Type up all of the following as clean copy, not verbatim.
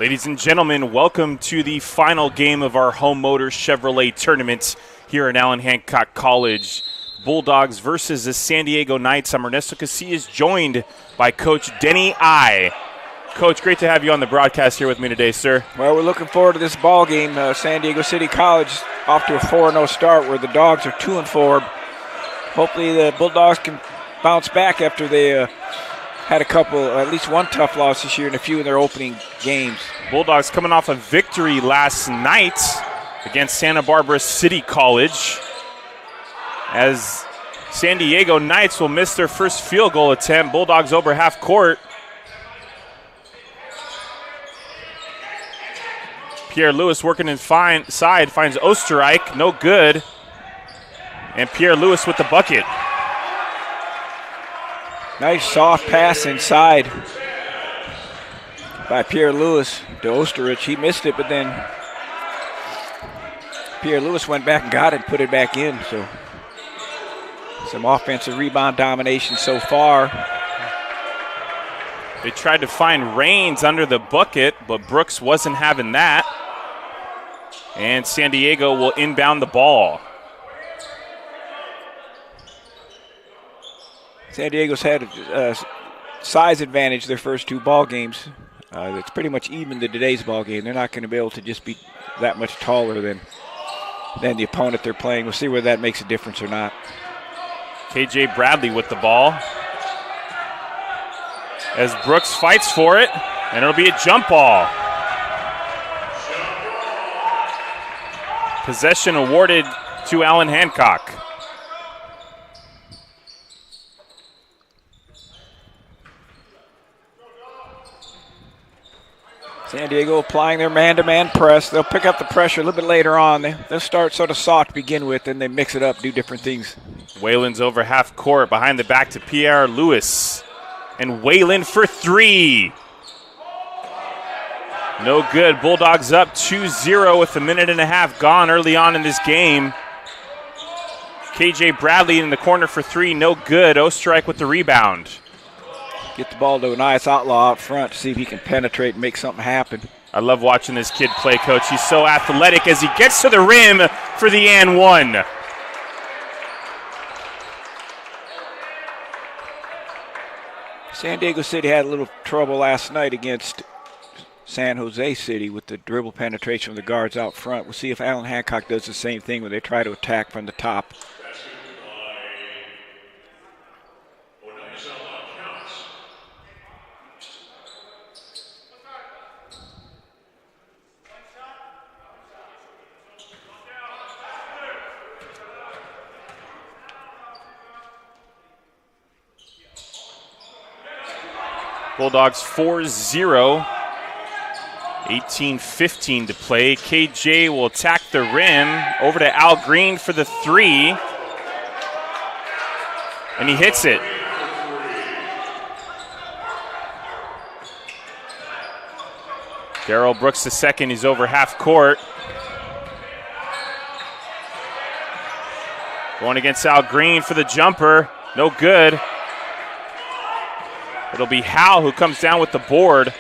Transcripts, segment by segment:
Ladies and gentlemen, welcome to the final game of our Home Motors Chevrolet tournament here at Allan Hancock College. Bulldogs versus the San Diego Knights. I'm Ernesto Casillas, joined by Coach Denny I. Coach, great to have you on the broadcast here with me today, sir. Well, we're looking forward to this ball game. San Diego City College off to a 4-0 start where the Dogs are 2-4. Hopefully the Bulldogs can bounce back after they had a couple, at least one tough loss this year and a few in their opening games. Bulldogs coming off a victory last night against Santa Barbara City College, as San Diego Knights will miss their first field goal attempt. Bulldogs over half court. Pierre Lewis working inside, finds Osterreich, no good. And Pierre Lewis with the bucket. Nice soft pass inside by Pierre Lewis to Osterich. He missed it, but then Pierre Lewis went back and got it and put it back in. So some offensive rebound domination so far. They tried to find Raines under the bucket, but Brooks wasn't having that. And San Diego will inbound the ball. San Diego's had a size advantage their first two ball games. It's pretty much even to today's ball game. They're not going to be able to just be that much taller than the opponent they're playing. We'll see whether that makes a difference or not. KJ Bradley with the ball. As Brooks fights for it, and it'll be a jump ball. Possession awarded to Allan Hancock. San Diego applying their man-to-man press. They'll pick up the pressure a little bit later on. They'll start sort of soft to begin with, and they mix it up, do different things. Whalen's over half court, behind the back to Pierre Lewis. And Whalen for three. No good. Bulldogs up 2-0 with a minute and a half gone early on in this game. KJ Bradley in the corner for three. No good. Osterreich with the rebound. Get the ball to a nice outlaw out front to see if he can penetrate and make something happen. I love watching this kid play, Coach. He's so athletic as he gets to the rim for the and one. San Diego City had a little trouble last night against San Jose City with the dribble penetration of the guards out front. We'll see if Allan Hancock does the same thing when they try to attack from the top. Bulldogs 4-0. 18-15 to play. KJ will attack the rim. Over to Al Green for the three. And he hits it. Darrell Brooks the second. He's over half court. Going against Al Green for the jumper. No good. It'll be Howe who comes down with the board,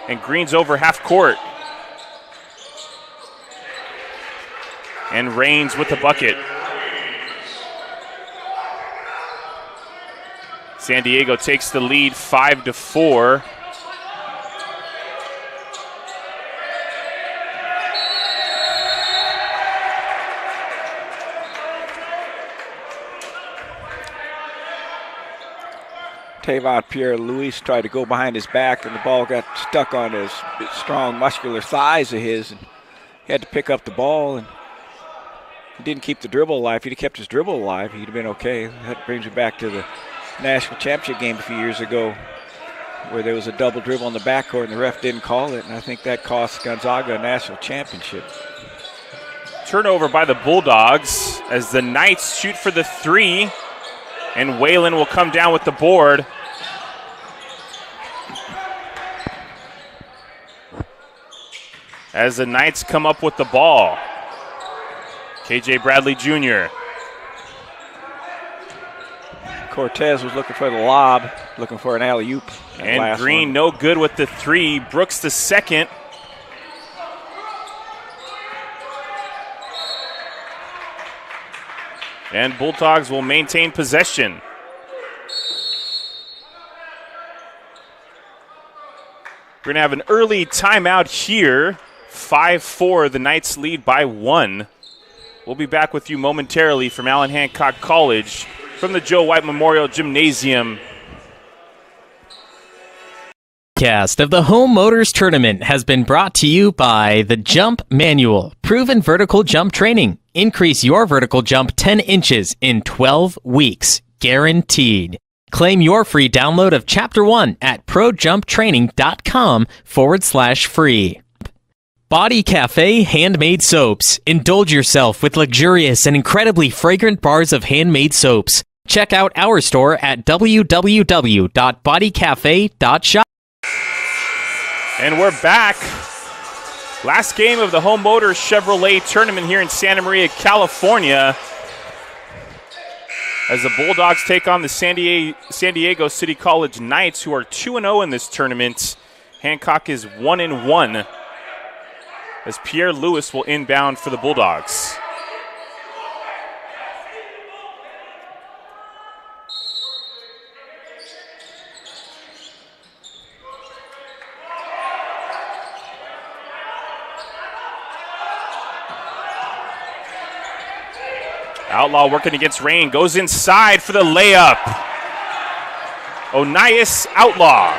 and Green's over half court. And Raines with the bucket. San Diego takes the lead 5-4. Tavon Pierre-Louis tried to go behind his back, and the ball got stuck on his strong, muscular thighs of his, and he had to pick up the ball, and he didn't keep the dribble alive. If he'd have kept his dribble alive, he'd have been okay. That brings me back to the national championship game a few years ago where there was a double dribble in the backcourt, and the ref didn't call it, and I think that cost Gonzaga a national championship. Turnover by the Bulldogs as the Knights shoot for the three. And Whalen will come down with the board. As the Knights come up with the ball. KJ Bradley Jr. Cortez was looking for the lob, looking for an alley-oop. And Green no good with the three. Brooks the second. And Bulldogs will maintain possession. We're going to have an early timeout here. 5-4, the Knights lead by 1. We'll be back with you momentarily from Allan Hancock College from the Joe White Memorial Gymnasium. Cast of the Home Motors Tournament has been brought to you by the Jump Manual, proven vertical jump training. Increase your vertical jump 10 inches in 12 weeks, guaranteed. Claim your free download of Chapter 1 at projumptraining.com/free. Body Cafe Handmade Soaps. Indulge yourself with luxurious and incredibly fragrant bars of handmade soaps. Check out our store at www.bodycafe.shop. And we're back. Last game of the Home Motors Chevrolet Tournament here in Santa Maria, California, as the Bulldogs take on the San Diego City College Knights, who are 2-0 in this tournament. Hancock is 1-1, as Pierre Lewis will inbound for the Bulldogs. Outlaw working against Rain, goes inside for the layup. Onias Outlaw.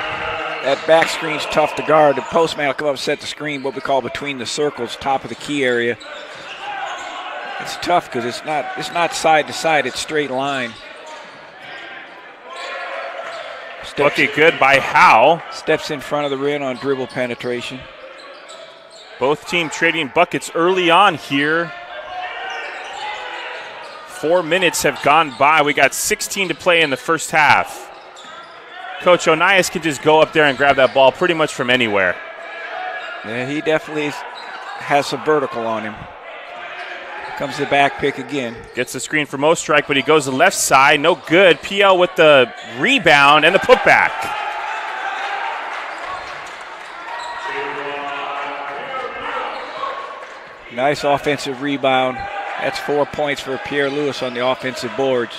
That back screen's tough to guard. The postman will come up and set the screen, what we call between the circles, top of the key area. It's tough because it's not side to side, it's straight line. Bucket good by Howe. Steps in front of the rim on dribble penetration. Both teams trading buckets early on here. 4 minutes have gone by. We got 16 to play in the first half. Coach Onias can just go up there and grab that ball pretty much from anywhere. Yeah, he definitely has some vertical on him. Comes the back pick again. Gets the screen for Osterreich, but he goes to the left side. No good. PL with the rebound and the putback. Nice offensive rebound. That's 4 points for Pierre Lewis on the offensive boards.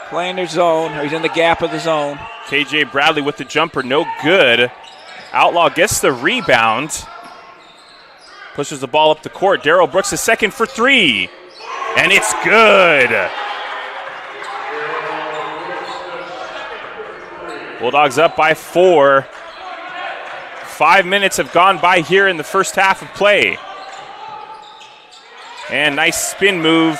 Playing their zone. He's in the gap of the zone. KJ Bradley with the jumper. No good. Outlaw gets the rebound. Pushes the ball up the court. Darrell Brooks is second for three. And it's good. Bulldogs up by 4. 5 minutes have gone by here in the first half of play. And nice spin move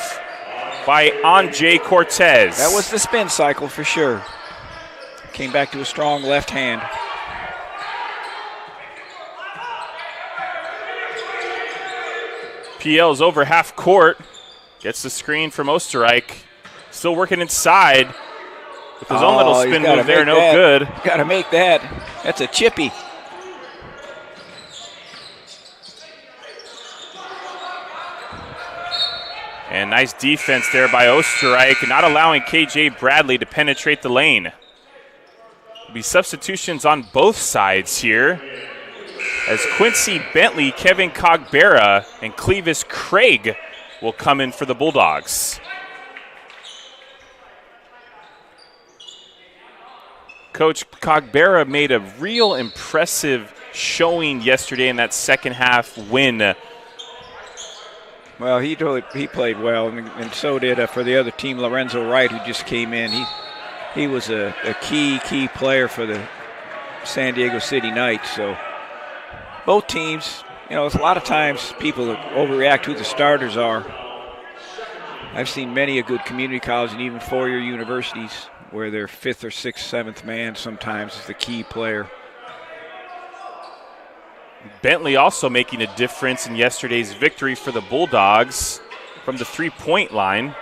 by Anjay Cortez. That was the spin cycle for sure. Came back to a strong left hand. PL's over half court. Gets the screen from Osterreich. Still working inside. With his own little spin move there, no good. Got to make that. That's a chippy. And nice defense there by Osterreich, not allowing KJ Bradley to penetrate the lane. There'll be substitutions on both sides here, as Quincy Bentley, Kevin Cogbera, and Clevis Craig will come in for the Bulldogs. Coach Cogbera made a real impressive showing yesterday in that second half win. Well, he played well, and so did for the other team, Lorenzo Wright, who just came in. He was a key player for the San Diego City Knights. So both teams, a lot of times people overreact who the starters are. I've seen many a good community college and even four-year universities where their fifth or sixth, seventh man sometimes is the key player. Bentley also making a difference in yesterday's victory for the Bulldogs from the three-point line.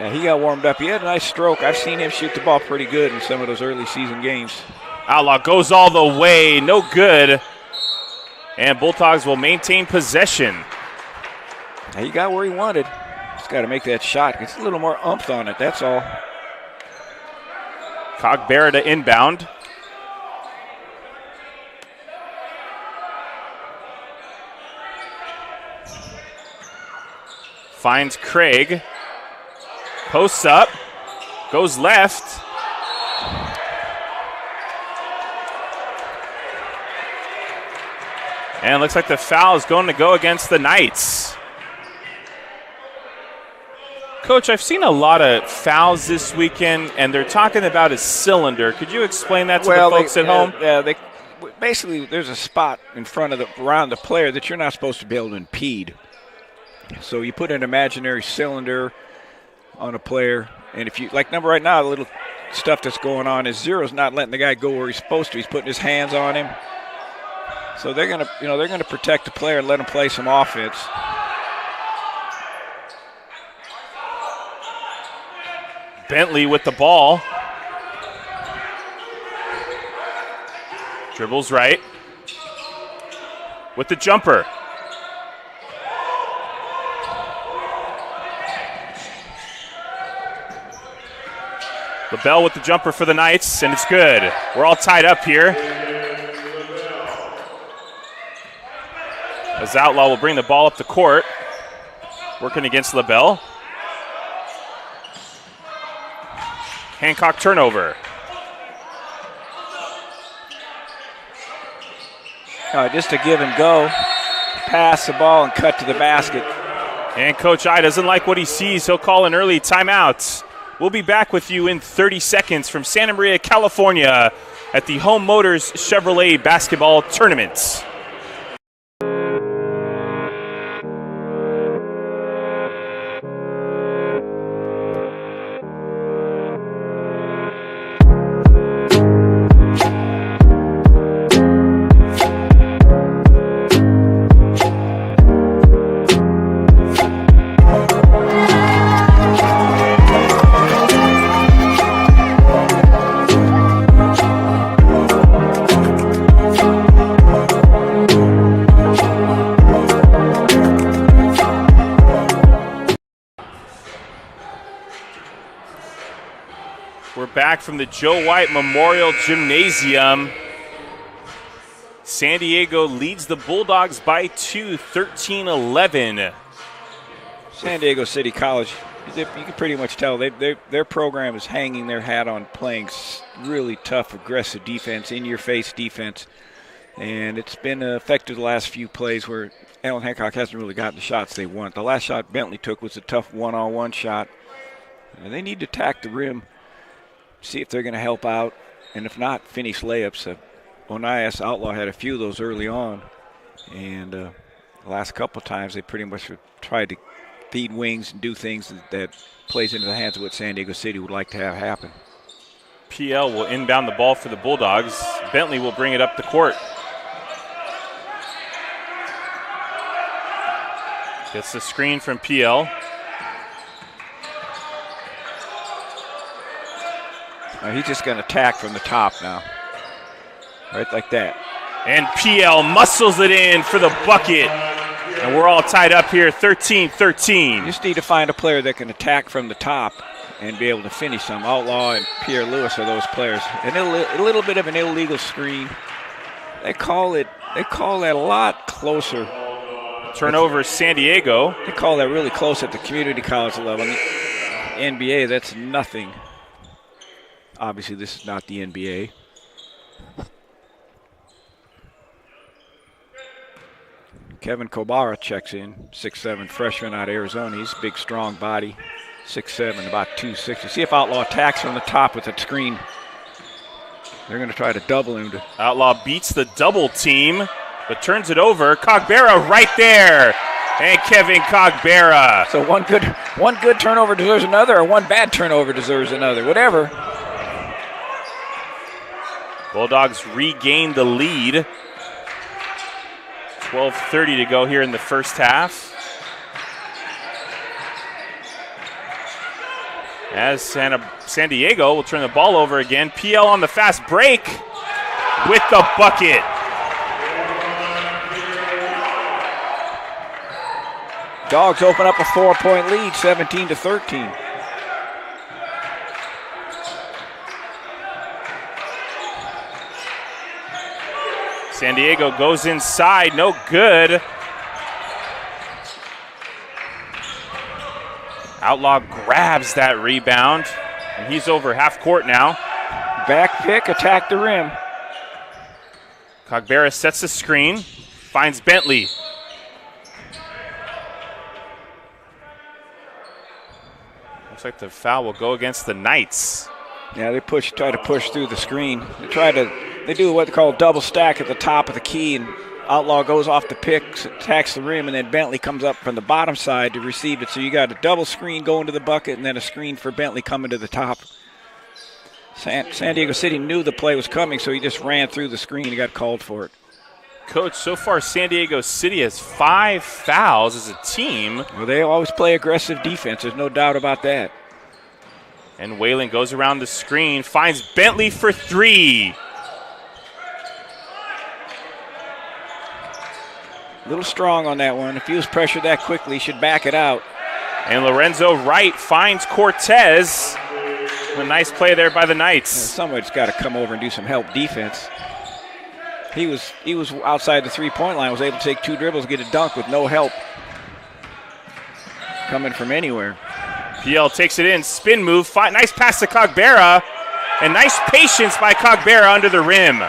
Yeah, he got warmed up. He had a nice stroke. I've seen him shoot the ball pretty good in some of those early season games. Outlaw goes all the way, no good. And Bulldogs will maintain possession. He got where he wanted. Just got to make that shot. It's a little more oomph on it, that's all. Cogbera to inbound. Finds Craig. Posts up. Goes left. And it looks like the foul is going to go against the Knights. Coach, I've seen a lot of fouls this weekend, and they're talking about a cylinder. Could you explain that to the folks at home? Yeah, basically there's a spot in front of around the player that you're not supposed to be able to impede. So you put an imaginary cylinder on a player, and if you number right now, the little stuff that's going on is Zero's not letting the guy go where he's supposed to. He's putting his hands on him. So they're gonna protect the player and let him play some offense. Bentley with the ball. Dribbles right. With the jumper. LaBelle with the jumper for the Knights, and it's good. We're all tied up here. As Outlaw will bring the ball up the court. Working against LaBelle. Hancock turnover. Just a give and go. Pass the ball and cut to the basket. And Coach I doesn't like what he sees. He'll call an early timeout. We'll be back with you in 30 seconds from Santa Maria, California at the Home Motors Chevrolet Basketball Tournament. Back from the Joe White Memorial Gymnasium. San Diego leads the Bulldogs by 2, 13-11. San Diego City College, you can pretty much tell their program is hanging their hat on playing really tough, aggressive defense, in-your-face defense. And it's been effective the last few plays where Allan Hancock hasn't really gotten the shots they want. The last shot Bentley took was a tough one-on-one shot. And they need to attack the rim, see if they're going to help out, and if not, finish layups. Onias Outlaw had a few of those early on, and the last couple of times they pretty much tried to feed wings and do things that plays into the hands of what San Diego City would like to have happen. PL will inbound the ball for the Bulldogs. Bentley will bring it up the court. Gets the screen from PL. He's just going to attack from the top now. Right like that. And PL muscles it in for the bucket. And we're all tied up here, 13-13. You just need to find a player that can attack from the top and be able to finish them. Outlaw and Pierre Lewis are those players. And a little bit of an illegal screen. They call that a lot closer. Turnover San Diego. They call that really close at the community college level. In the NBA, that's nothing. Obviously, this is not the NBA. Kevin Kobara checks in, 6'7", freshman out of Arizona. He's a big, strong body, 6'7", about 260. See if Outlaw attacks from the top with that screen. They're going to try to double him. Outlaw beats the double team, but turns it over. Cogbera right there. And Kevin Cogbera. So one good turnover deserves another, or one bad turnover deserves another, whatever. Bulldogs regain the lead. 12:30 to go here in the first half. As San Diego will turn the ball over again. PL on the fast break with the bucket. Dogs open up a 4-point lead, 17-13. San Diego goes inside, no good. Outlaw grabs that rebound, and he's over half court now. Back pick, attack the rim. Cogbera sets the screen, finds Bentley. Looks like the foul will go against the Knights. Yeah, they try to push through the screen. They do what they call a double stack at the top of the key, and Outlaw goes off the pick, attacks the rim, and then Bentley comes up from the bottom side to receive it. So you got a double screen going to the bucket and then a screen for Bentley coming to the top. San Diego City knew the play was coming, so he just ran through the screen and got called for it. Coach, so far San Diego City has 5 fouls as a team. Well, they always play aggressive defense. There's no doubt about that. And Whalen goes around the screen, finds Bentley for three. A little strong on that one. If he was pressured that quickly, he should back it out. And Lorenzo Wright finds Cortez. A nice play there by the Knights. Somebody's got to come over and do some help defense. He was outside the three-point line, was able to take 2 dribbles, get a dunk with no help coming from anywhere. PL takes it in, spin move, nice pass to Cogbera, and nice patience by Cogbera under the rim.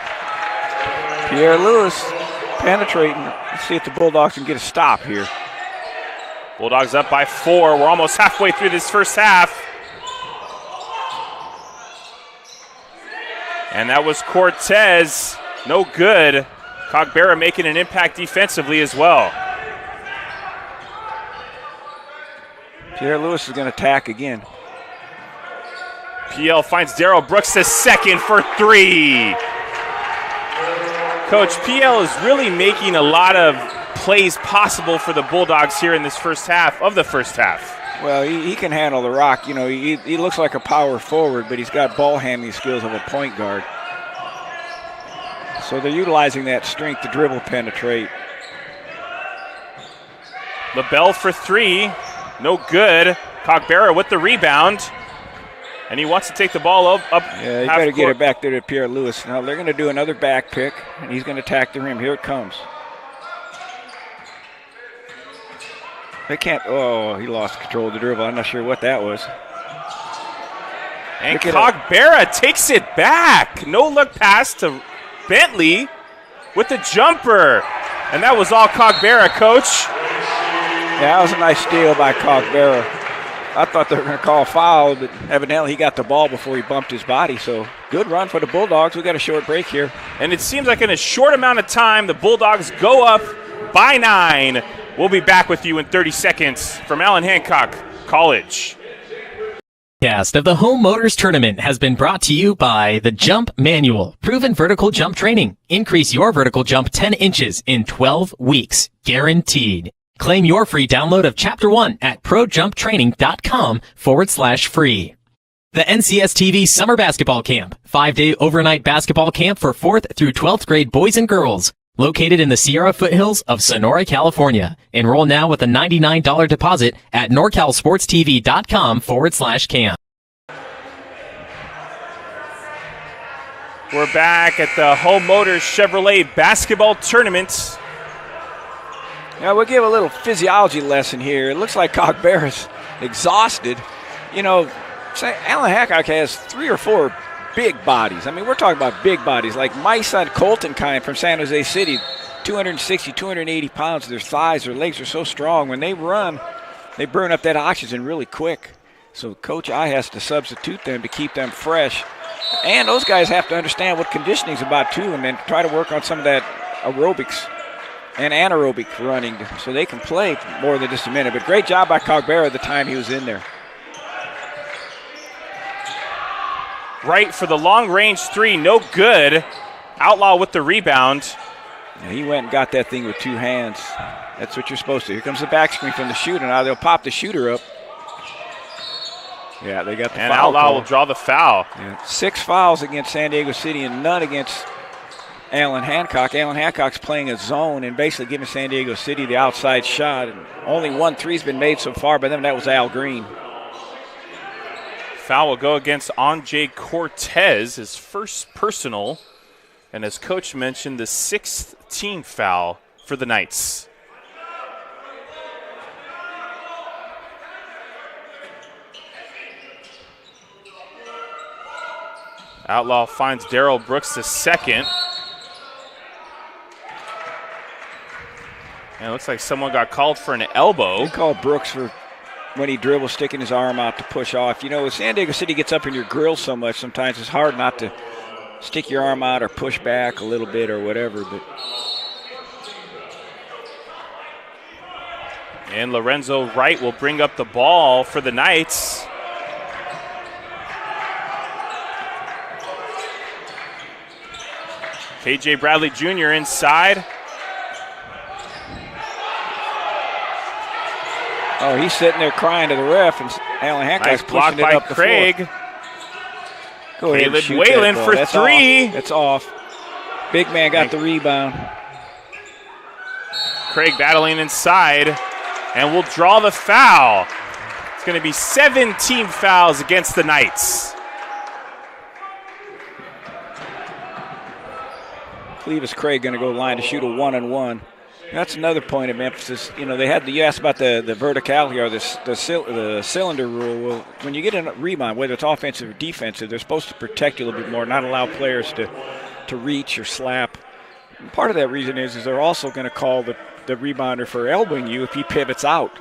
Pierre Lewis penetrating. Let's see if the Bulldogs can get a stop here. Bulldogs up by 4. We're almost halfway through this first half. And that was Cortez. No good. Cogbera making an impact defensively as well. Pierre Lewis is going to attack again. PL finds Darrell Brooks the second for 3. Coach, PL is really making a lot of plays possible for the Bulldogs here in this first half of the first half. Well, he can handle the rock. You know, he looks like a power forward, but he's got ball handling skills of a point guard. So they're utilizing that strength to dribble penetrate. LaBelle for 3. No good. Cogbera with the rebound. And he wants to take the ball up Yeah, you better get it back there to Pierre Lewis. Now they're going to do another back pick, and he's going to attack the rim. Here it comes. They can't. Oh, he lost control of the dribble. I'm not sure what that was. And Cogbera takes it back. No look pass to Bentley with the jumper. And that was all Cogbera, Coach. Yeah, that was a nice steal by Cogbera. I thought they were going to call a foul, but evidently he got the ball before he bumped his body. So good run for the Bulldogs. We got a short break here. And it seems like in a short amount of time, the Bulldogs go up by 9. We'll be back with you in 30 seconds from Allan Hancock College. Cast of the Home Motors Tournament has been brought to you by the Jump Manual, proven vertical jump training. Increase your vertical jump 10 inches in 12 weeks, guaranteed. Claim your free download of Chapter 1 at projumptraining.com/free. The NCS TV Summer Basketball Camp, 5-day overnight basketball camp for 4th through 12th grade boys and girls. Located in the Sierra foothills of Sonora, California. Enroll now with a $99 deposit at norcalsportstv.com/camp. We're back at the Home Motors Chevrolet Basketball Tournament. Now we'll give a little physiology lesson here. It looks like Cogbera's exhausted. You know, Allan Hancock has 3 or 4 big bodies. I mean, we're talking about big bodies, like my son Colton kind from San Jose City, 260, 280 pounds. Their thighs, their legs are so strong. When they run, they burn up that oxygen really quick. So Coach I has to substitute them to keep them fresh. And those guys have to understand what conditioning is about, too, and then try to work on some of that aerobics and anaerobic running so they can play more than just a minute. But great job by Cogbera the time he was in there. Right for the long-range 3, no good. Outlaw with the rebound. And he went and got that thing with 2 hands. That's what you're supposed to. Here comes the back screen from the shooter. Now they'll pop the shooter up. Yeah, they got the foul. And Outlaw call. will draw the foul. Yeah. 6 fouls against San Diego City and none against Allan Hancock. Allan Hancock's playing a zone and basically giving San Diego City the outside shot. And only 1 three's been made so far by them. That was Al Green. Foul will go against Anjay Cortez, his first personal, and as Coach mentioned, the 6th team foul for the Knights. Outlaw finds Darrell Brooks the second. And it looks like someone got called for an elbow. They called Brooks for when he dribbles, sticking his arm out to push off. You know, if San Diego City gets up in your grill so much, sometimes it's hard not to stick your arm out or push back a little bit or whatever. But and Lorenzo Wright will bring up the ball for the Knights. KJ Bradley Jr. inside. oh, he's sitting there crying to the ref, and Allan Hancock's Nice block pushing it by up the Craig. floor. Go ahead and Caleb shoot Whalen that ball. for That's three. That's off. Big man got the rebound. Craig battling inside, and will draw the foul. It's going to be 7 team fouls against the Knights. Clevis Craig going to go line to shoot a 1-and-1. That's another point of emphasis. You know, you asked about the verticality or the cylinder rule. Well, when you get a rebound, whether it's offensive or defensive, they're supposed to protect you a little bit more, not allow players to reach or slap. And part of that reason is they're also going to call the rebounder for elbowing you if he pivots out.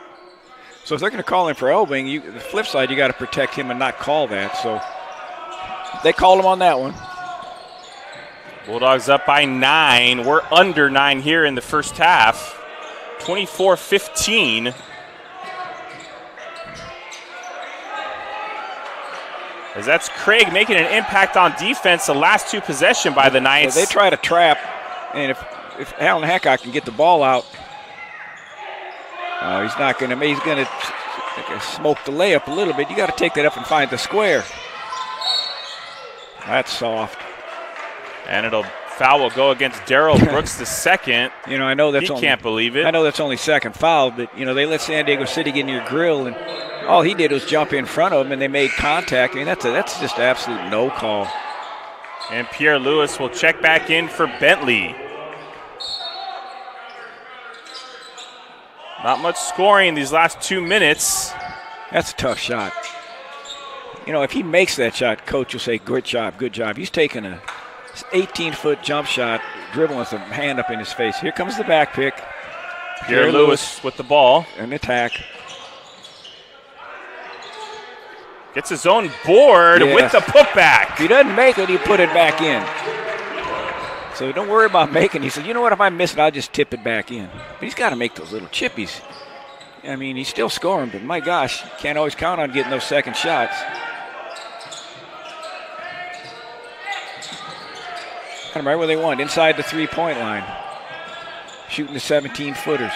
So if they're going to call him for elbowing, the flip side, you got to protect him and not call that. So they called him on that one. Bulldogs up by 9. We're under 9 here in the first half. 24-15. As that's Craig making an impact on defense the last 2 possessions by the Knights. They try to trap, and if Allan Hancock can get the ball out, he's not going to. He's going to smoke the layup a little bit. You got to take that up and find the square. That's soft. And foul will go against Darrell Brooks the second. You know, I know that's he can't believe it. I know that's only second foul, but you know they let San Diego City get in your grill, and all he did was jump in front of him, and they made contact. I mean, that's just absolute no call. And Pierre Lewis will check back in for Bentley. Not much scoring these last 2 minutes. That's a tough shot. You know, if he makes that shot, coach will say, good job, good job. He's taking a 18-foot jump shot, dribbling with a hand up in his face. Here comes the back pick. Pierre Lewis with the ball. An attack. Gets his own board with the putback. If he doesn't make it, he put it back in. So don't worry about making. He said, you know what, if I miss it, I'll just tip it back in. But he's got to make those little chippies. I mean, he's still scoring, but my gosh, you can't always count on getting those second shots. I don't remember where they want, inside the three-point line. Shooting the 17-footers.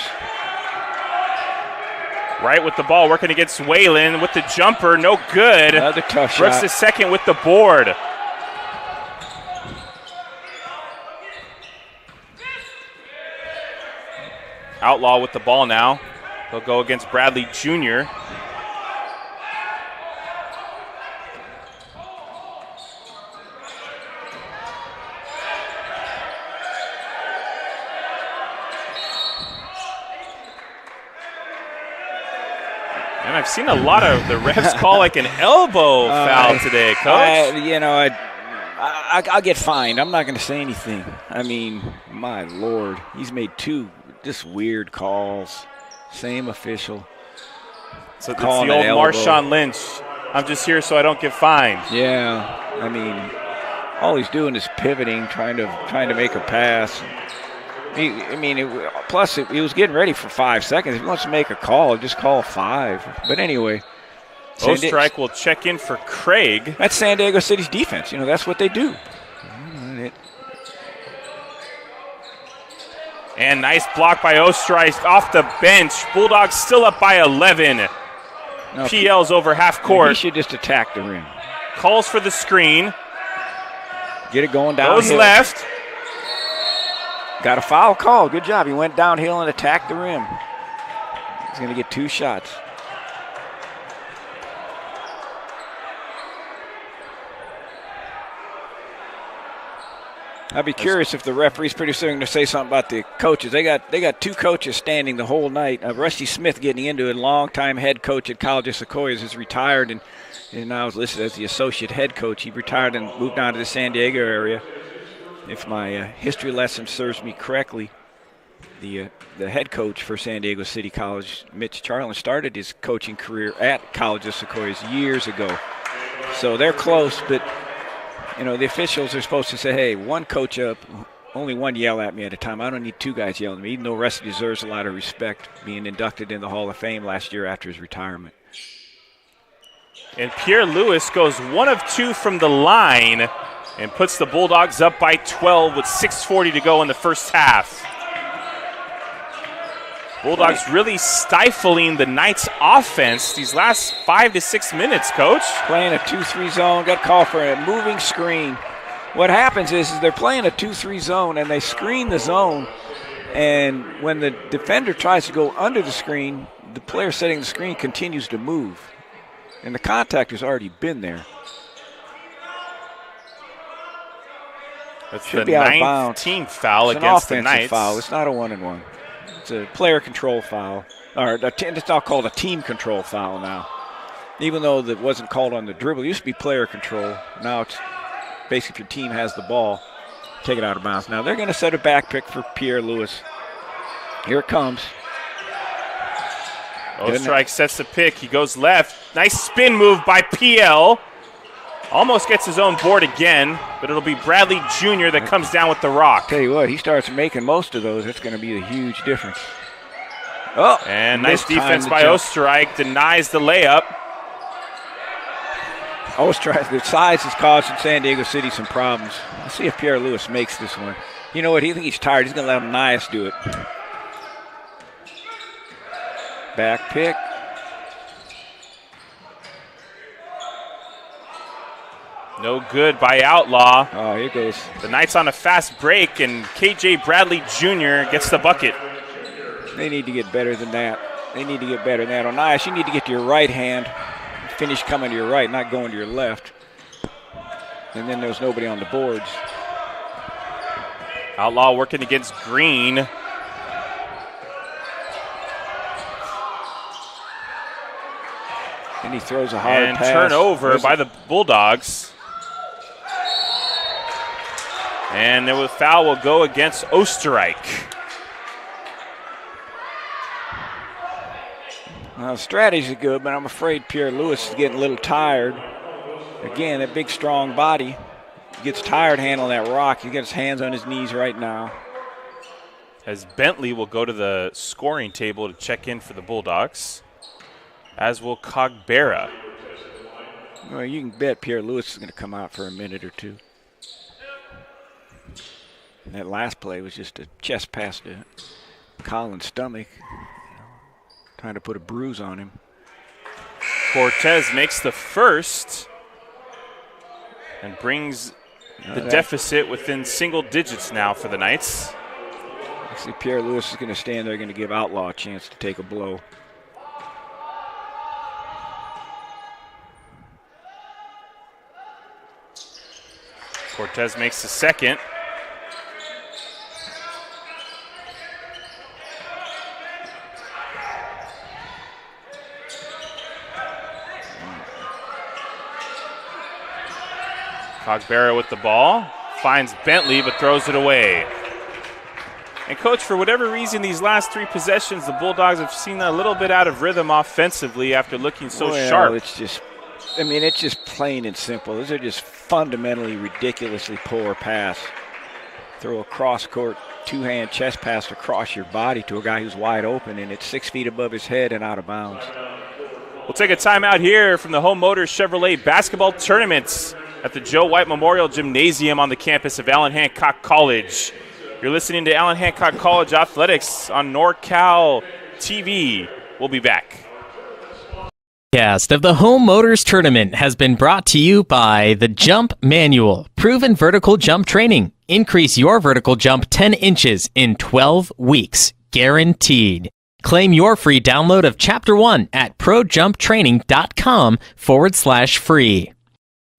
Right with the ball, working against Whalen with the jumper, no good. Another tough shot. Brooks is second with the board. Outlaw with the ball now. He'll go against Bradley Jr. And I've seen a lot of the refs call like an elbow foul today, Coach. I'll get fined. I'm not going to say anything. I mean, my Lord. He's made 2 just weird calls. Same official. So it's the old Marshawn Lynch. I'm just here so I don't get fined. Yeah. I mean, all he's doing is pivoting, trying to make a pass. He was getting ready for 5 seconds. If he wants to make a call, just call 5. But anyway. Ostrike will check in for Craig. That's San Diego City's defense. You know, that's what they do. And nice block by Ostrike off the bench. Bulldogs still up by 11. No, PL's over half court. He should just attack the rim. Calls for the screen. Get it going downhill. Goes left. Got a foul call. Good job. He went downhill and attacked the rim. He's going to get 2 shots. I'd be curious if the referee's pretty soon going to say something about the coaches. They got 2 coaches standing the whole night. Rusty Smith getting into it, longtime head coach at College of Sequoias, is retired and now is listed as the associate head coach. He retired and moved down to the San Diego area. If my history lesson serves me correctly, the head coach for San Diego City College, Mitch Charlin, started his coaching career at College of Sequoias years ago. So they're close, but you know, the officials are supposed to say, hey, 1 coach up, only 1 yell at me at a time. I don't need 2 guys yelling at me, even though Rusty deserves a lot of respect being inducted in the Hall of Fame last year after his retirement. And Pierre Lewis goes 1 of 2 from the line and puts the Bulldogs up by 12 with 6:40 to go in the first half. Bulldogs really stifling the Knights' offense these last 5 to 6 minutes, Coach. Playing a 2-3 zone, got called for a moving screen. What happens is they're playing a 2-3 zone, and they screen the zone, and when the defender tries to go under the screen, the player setting the screen continues to move, and the contact has already been there. That's the 19th foul against the Knights. Foul. It's not a 1-and-1. It's a player control foul, or it's now called a team control foul now. Even though that wasn't called on the dribble, it used to be player control. Now it's basically if your team has the ball, take it out of bounds. Now they're going to set a back pick for Pierre Lewis. Here it comes. Osterreich sets the pick. He goes left. Nice spin move by PL. Almost gets his own board again, but it'll be Bradley Jr. that comes down with the rock. Tell you what, he starts making most of those. That's going to be a huge difference. Oh, and nice defense by Osterreich. Denies the layup. Osterreich, the size is causing San Diego City some problems. Let's see if Pierre Lewis makes this one. You know what? He thinks he's tired. He's going to let Nias do it. Back pick. No good by Outlaw. Oh, here goes. The Knights on a fast break, and KJ Bradley Jr. gets the bucket. They need to get better than that. They need to get better than that. Onias, you need to get to your right hand. Finish coming to your right, not going to your left. And then there's nobody on the boards. Outlaw working against Green. And he throws a hard pass. And turnover by the Bulldogs. And the foul will go against Osterreich. Well, the strategies are good, but I'm afraid Pierre Lewis is getting a little tired. Again, that big, strong body. He gets tired handling that rock. He gets his hands on his knees right now. As Bentley will go to the scoring table to check in for the Bulldogs, as will Cogbera. Well, you can bet Pierre Lewis is going to come out for a minute or two. And that last play was just a chest pass to Colin's stomach, trying to put a bruise on him. Cortez makes the first and brings the deficit within single digits now for the Knights. Actually, Pierre Lewis is going to stand there, going to give Outlaw a chance to take a blow. Cortez makes the second. Cogbera with the ball, finds Bentley but throws it away. And Coach, for whatever reason, these last three possessions, the Bulldogs have seen a little bit out of rhythm offensively after looking so sharp. It's just, it's just plain and simple. Those are just fundamentally ridiculously poor pass. Throw a cross-court, two-hand chest pass across your body to a guy who's wide open, and it's 6 feet above his head and out of bounds. We'll take a timeout here from the Home Motors Chevrolet Basketball Tournament at the Joe White Memorial Gymnasium on the campus of Allan Hancock College. You're listening to Allan Hancock College Athletics on NorCal TV. We'll be back. Cast of the Home Motors Tournament has been brought to you by the Jump Manual, proven vertical jump training. Increase your vertical jump 10 inches in 12 weeks, guaranteed. Claim your free download of Chapter 1 at projumptraining.com/free.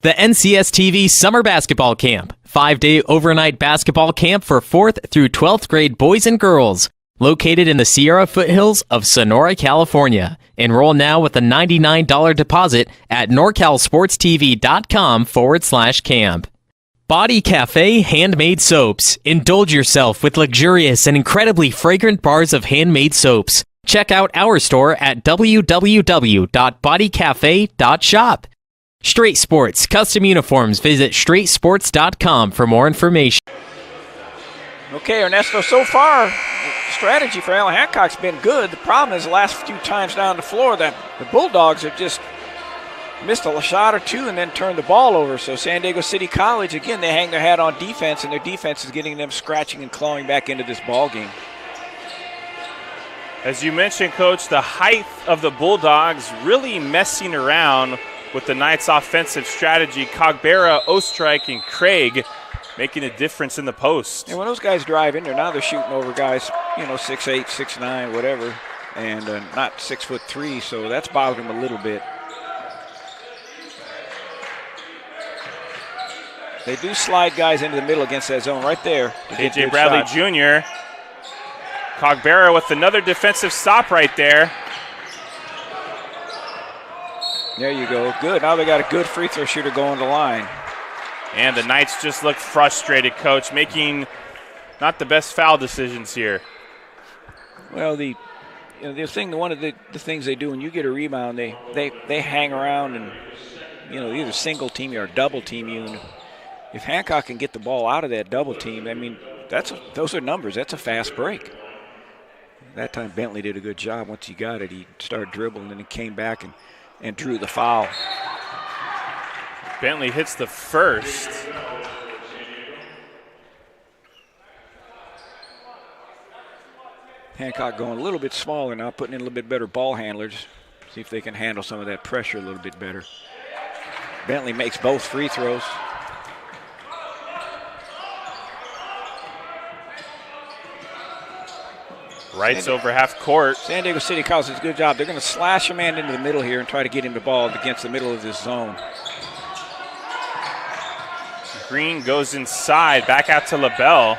The NCS TV Summer Basketball Camp, 5-day overnight basketball camp for 4th through 12th grade boys and girls, located in the Sierra foothills of Sonora, California. Enroll now with a $99 deposit at norcalsportstv.com/camp. Body Cafe Handmade Soaps. Indulge yourself with luxurious and incredibly fragrant bars of handmade soaps. Check out our store at www.bodycafe.shop. Straight Sports Custom Uniforms. Visit straightsports.com for more information. Okay, Ernesto, so far, the strategy for Allan Hancock's been good. The problem is the last few times down the floor that the Bulldogs have just missed a shot or two and then turned the ball over. So San Diego City College, again, they hang their hat on defense, and their defense is getting them scratching and clawing back into this ball game. As you mentioned, Coach, the height of the Bulldogs really messing around with the Knights' offensive strategy. Cogbera, Ostrike, and Craig making a difference in the post. And when those guys drive in there, now they're shooting over guys, 6'8", 6'9", whatever, and not 6'3", so that's bothered them a little bit. They do slide guys into the middle against that zone right there. KJ Bradley Jr. Cogbera with another defensive stop right there. There you go. Good. Now they got a good free throw shooter going to the line. And the Knights just look frustrated, Coach, making not the best foul decisions here. Well, one of the things they do when you get a rebound, they hang around and either single team you or double team you. And if Hancock can get the ball out of that double team, I mean, those are numbers. That's a fast break. That time Bentley did a good job. Once he got it, he started dribbling and he came back and drew the foul. Bentley hits the first. Hancock going a little bit smaller now, putting in a little bit better ball handlers. See if they can handle some of that pressure a little bit better. Bentley makes both free throws. Rights over half court. San Diego City College does a good job. They're going to slash a man into the middle here and try to get him the ball against the middle of this zone. Green goes inside, back out to LaBelle.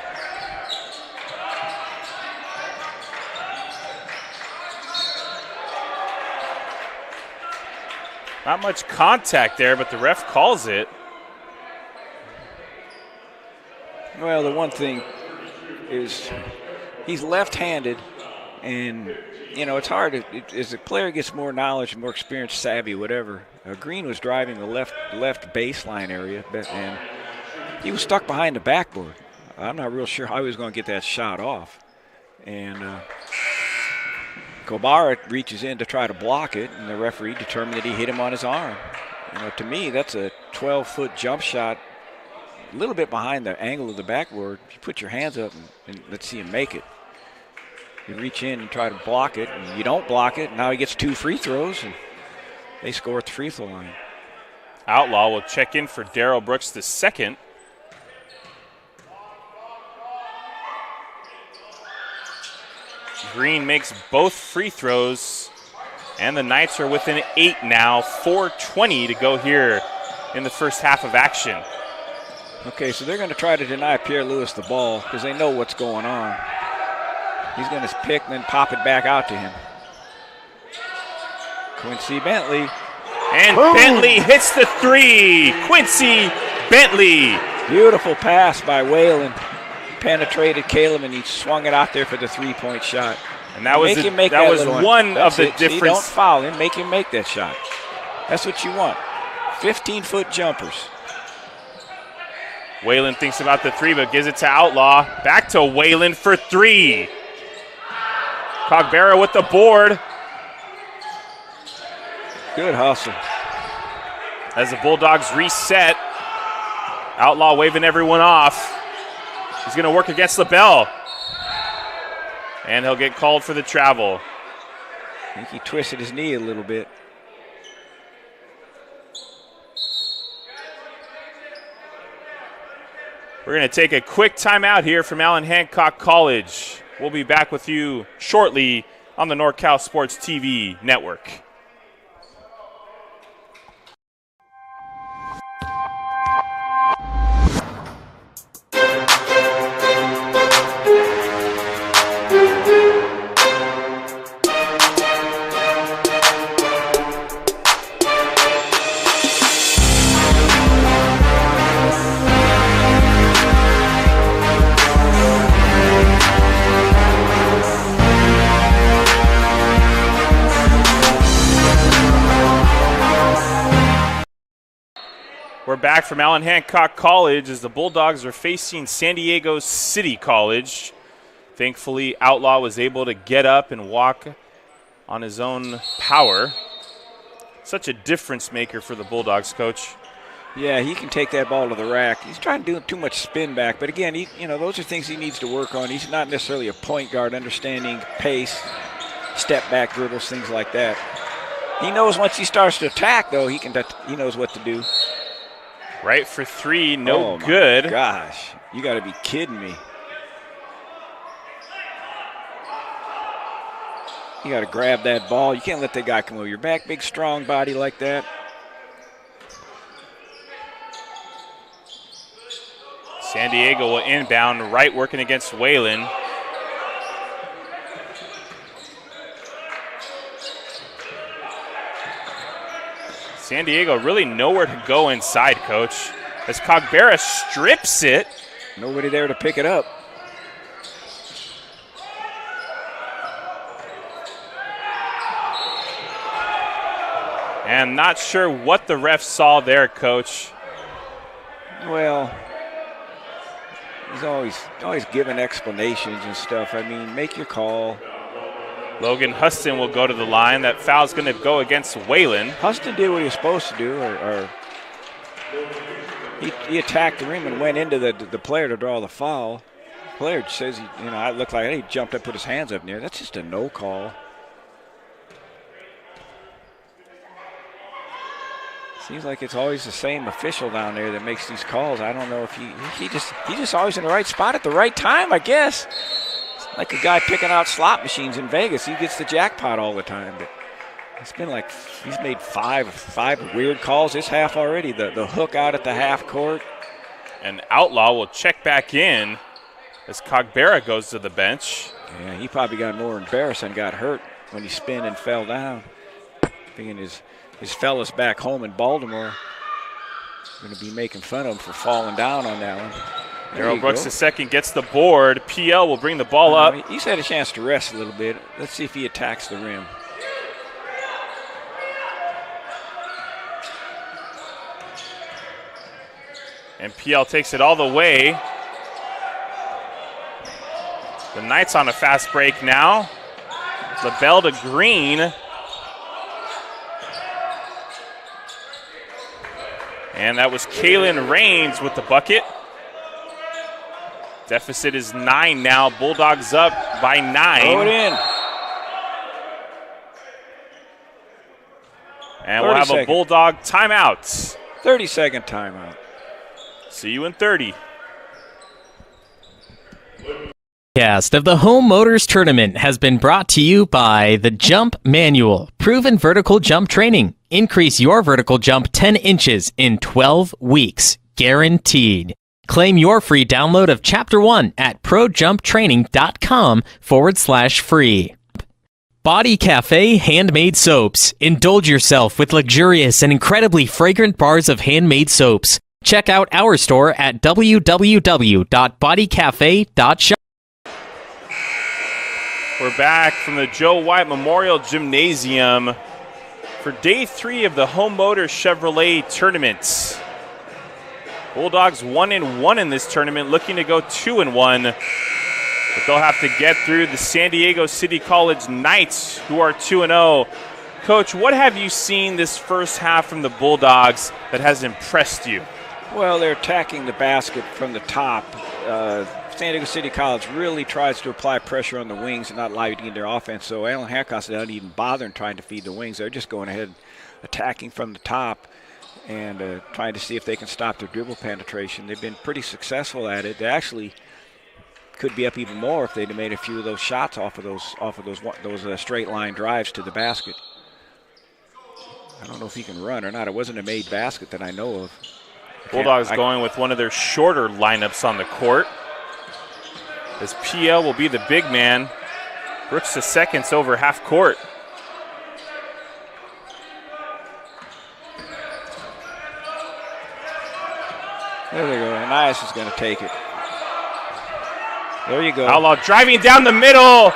Not much contact there, but the ref calls it. Well, the one thing is he's left-handed, and, it's hard as the player gets more knowledge, more experience, savvy, whatever. Green was driving the left baseline area, and he was stuck behind the backboard. I'm not real sure how he was going to get that shot off. And Kobara reaches in to try to block it, and the referee determined that he hit him on his arm. To me, that's a 12-foot jump shot, a little bit behind the angle of the backboard. You put your hands up and let's see him make it. You reach in and try to block it, and you don't block it. Now he gets 2 free throws, and they score at the free throw line. Outlaw will check in for Darrell Brooks the second. Green makes both free throws, and the Knights are within 8 now. 4:20 to go here in the first half of action. Okay, so they're going to try to deny Pierre Lewis the ball because they know what's going on. He's going to pick and then pop it back out to him. Quincy Bentley. And boom! Bentley hits the 3. Quincy Bentley. Beautiful pass by Whalen. Penetrated Caleb, and he swung it out there for the 3-point shot. And that was one of the difference. See, don't foul him. Make him make that shot. That's what you want. 15-foot jumpers. Whalen thinks about the 3, but gives it to Outlaw. Back to Whalen for 3. Cogbera with the board. Good hustle. As the Bulldogs reset, Outlaw waving everyone off. He's going to work against LaBelle. And he'll get called for the travel. I think he twisted his knee a little bit. We're going to take a quick timeout here from Allan Hancock College. We'll be back with you shortly on the NorCal Sports TV network. We're back from Allan Hancock College as the Bulldogs are facing San Diego City College. Thankfully, Outlaw was able to get up and walk on his own power. Such a difference maker for the Bulldogs, Coach. Yeah, he can take that ball to the rack. He's trying to do too much spin back, but again, those are things he needs to work on. He's not necessarily a point guard, understanding pace. step back dribbles, things like that. He knows once he starts to attack, though, he knows what to do. Right for three, no oh good. My gosh, you got to be kidding me. You got to grab that ball. You can't let that guy come over your back. Big, strong body like that. San Diego will inbound, right working against Whalen. San Diego really nowhere to go inside, Coach. As Cogbera strips it. Nobody there to pick it up. And not sure what the ref saw there, Coach. Well, he's always giving explanations and stuff. I mean, make your call. Logan Huston will go to the line. That foul's going to go against Whalen. Huston did what he was supposed to do, or he attacked the rim and went into the player to draw the foul. The player says, it looked like he jumped up, put his hands up in the air. That's just a no call. Seems like it's always the same official down there that makes these calls. I don't know if he just always in the right spot at the right time, I guess. It's like a guy picking out slot machines in Vegas. He gets the jackpot all the time. But it's been like he's made five weird calls this half already. The hook out at the half court. And Outlaw will check back in as Cogbera goes to the bench. Yeah, he probably got more embarrassed and got hurt when he spun and fell down. Thinking his fellas back home in Baltimore are going to be making fun of him for falling down on that one. Darrell Brooks II gets the board. PL will bring the ball up. He's had a chance to rest a little bit. Let's see if he attacks the rim. And PL takes it all the way. The Knights on a fast break now. LaBelle to Green. And that was Kaylin Raines with the bucket. Deficit is 9 now. Bulldogs up by 9. Throw it in. And we'll have a Bulldog timeout. 30-second timeout. See you in 30. Cast of the Home Motors Tournament has been brought to you by the Jump Manual, proven vertical jump training. Increase your vertical jump 10 inches in 12 weeks, guaranteed. Claim your free download of Chapter 1 at projumptraining.com/free. Body Cafe Handmade Soaps. Indulge yourself with luxurious and incredibly fragrant bars of handmade soaps. Check out our store at www.bodycafe.shop. We're back from the Joe White Memorial Gymnasium for day 3 of the Home Motors Chevrolet Tournament. Bulldogs 1-1 in this tournament, looking to go 2-1. But they'll have to get through the San Diego City College Knights, who are 2-0. Coach, what have you seen this first half from the Bulldogs that has impressed you? Well, they're attacking the basket from the top. San Diego City College really tries to apply pressure on the wings and not allow you to get their offense. So Allan Hancock's not even bothering trying to feed the wings. They're just going ahead attacking from the top and trying to see if they can stop their dribble penetration. They've been pretty successful at it. They actually could be up even more if they'd have made a few of those shots off of those straight line drives to the basket. I don't know if he can run or not. It wasn't a made basket that I know of. Bulldogs going with one of their shorter lineups on the court. As PL will be the big man. Brooks II's over half court. There they go. Anias is going to take it. There you go. Outlaw driving down the middle.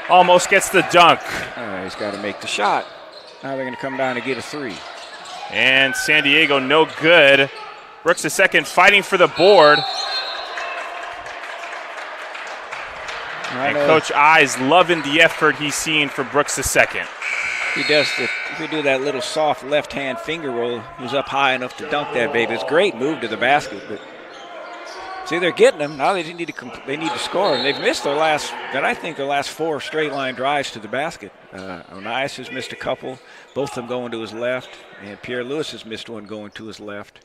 Almost gets the dunk. He's got to make the shot. Now they're going to come down and get a 3. And San Diego no good. Brooks II fighting for the board. And Coach Eyes loving the effort he's seeing for Brooks II. He does. If we do that little soft left-hand finger roll, he's up high enough to dunk that baby. It's a great move to the basket, but See, they're getting them. Now they need to score. And they've missed their last 4 straight line drives to the basket. Onias has missed a couple, both of them going to his left, and Pierre Lewis has missed one going to his left.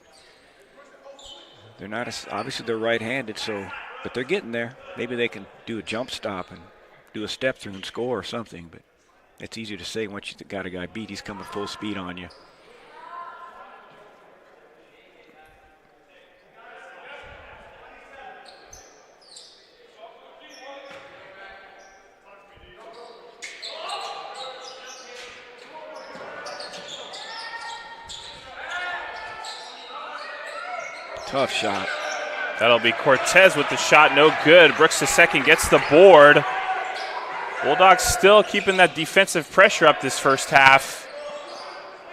They're not obviously they're right-handed, but they're getting there. Maybe they can do a jump stop and do a step through and score or something, but it's easier to say once you got a guy beat. He's coming full speed on you. Tough shot. That'll be Cortez with the shot, no good. Brooks II gets the board. Bulldogs still keeping that defensive pressure up this first half.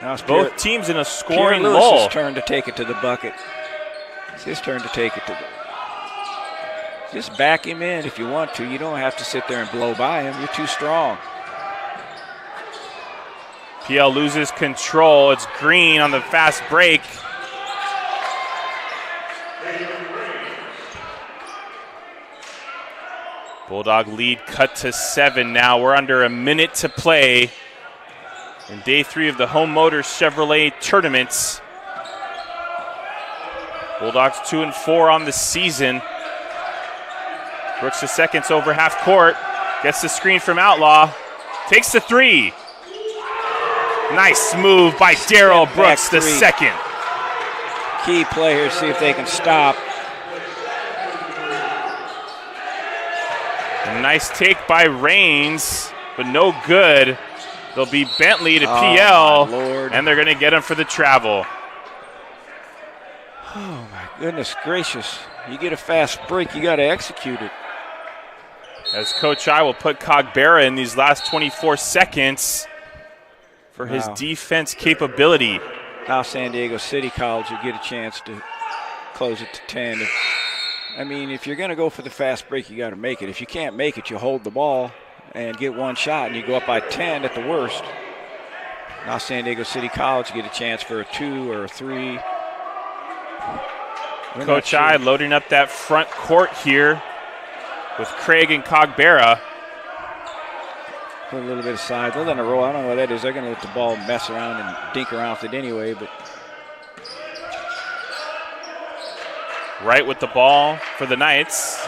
Now it's both teams in a scoring Pierre lull. Lewis's turn to take it to the bucket. It's his turn to take it to the. Just back him in if you want to. You don't have to sit there and blow by him. You're too strong. PL loses control. It's Green on the fast break. Bulldog lead cut to 7 now. We're under a minute to play in day 3 of the Home Motors Chevrolet tournaments. Bulldogs 2-4 on the season. Brooks II's over half court. Gets the screen from Outlaw. Takes the 3. Nice move by Darryl Brooks II. Key players, see if they can stop. A nice take by Raines, but no good. They'll be Bentley to PL, and they're going to get him for the travel. Oh, my goodness gracious. You get a fast break, you got to execute it. As Coach I will put Cogbera in these last 24 seconds for his defense capability. Now San Diego City College will get a chance to close it to 10. I mean, if you're going to go for the fast break, you got to make it. If you can't make it, you hold the ball and get one shot, and you go up by 10 at the worst. Now San Diego City College get a chance for a 2 or a 3. Coach I loading up that front court here with Craig and Cogbera. Put a little bit of size. They're going to roll. I don't know what that is. They're going to let the ball mess around and dink around with it anyway, but right with the ball for the Knights.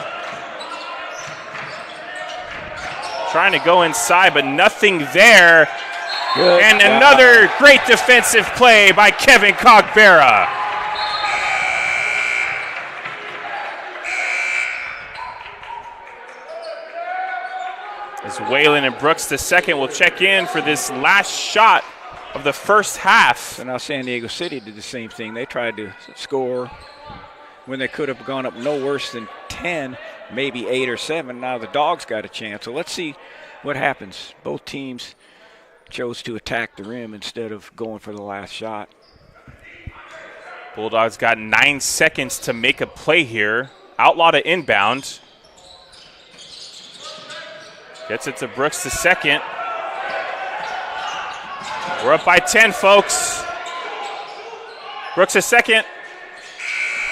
Trying to go inside, but nothing there. Good and job. Another great defensive play by Kevin Cogbera. As Whalen and Brooks II will check in for this last shot of the first half. So now San Diego City did the same thing. They tried to score when they could have gone up no worse than 10, maybe 8 or 7. Now the Dogs got a chance. So let's see what happens. Both teams chose to attack the rim instead of going for the last shot. Bulldogs got 9 seconds to make a play here. Outlaw to inbound. Gets it to Brooks II. We're up by 10, folks. Brooks II.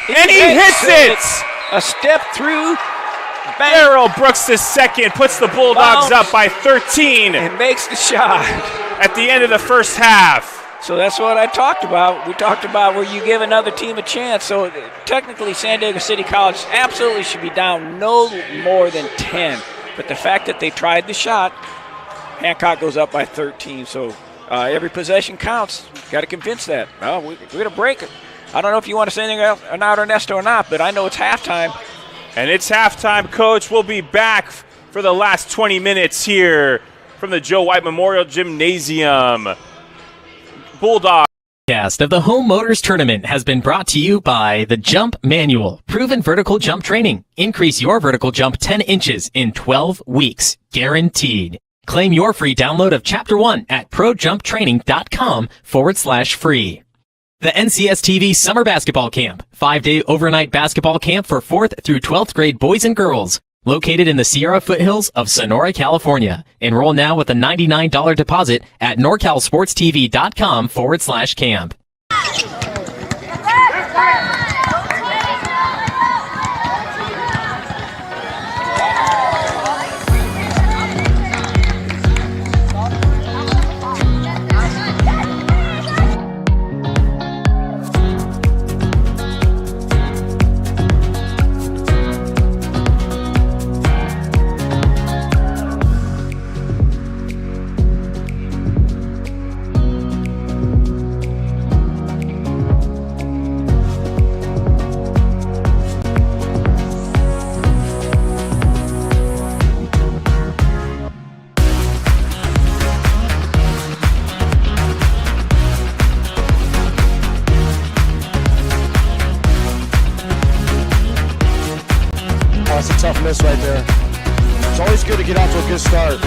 And he hits it! A step through. Darryl Brooks II puts the Bulldogs up by 13 and makes the shot at the end of the first half. So that's what I talked about. We talked about where you give another team a chance. So technically San Diego City College absolutely should be down no more than 10. But the fact that they tried the shot, Hancock goes up by 13. So every possession counts. Got to convince that. Well, we're going to break it. I don't know if you want to say anything else, Ernesto, or not, but I know it's halftime. And it's halftime, Coach. We'll be back for the last 20 minutes here from the Joe White Memorial Gymnasium. Bulldog. Of the Home Motors Tournament has been brought to you by the Jump Manual, proven vertical jump training. Increase your vertical jump 10 inches in 12 weeks, guaranteed. Claim your free download of Chapter 1 at projumptraining.com/free. The NCS TV Summer Basketball Camp, 5-day overnight basketball camp for 4th through 12th grade boys and girls, located in the Sierra foothills of Sonora, California. Enroll now with a $99 deposit at norcalsportstv.com/camp. that's a tough miss right there. It's always good to get out to a good start.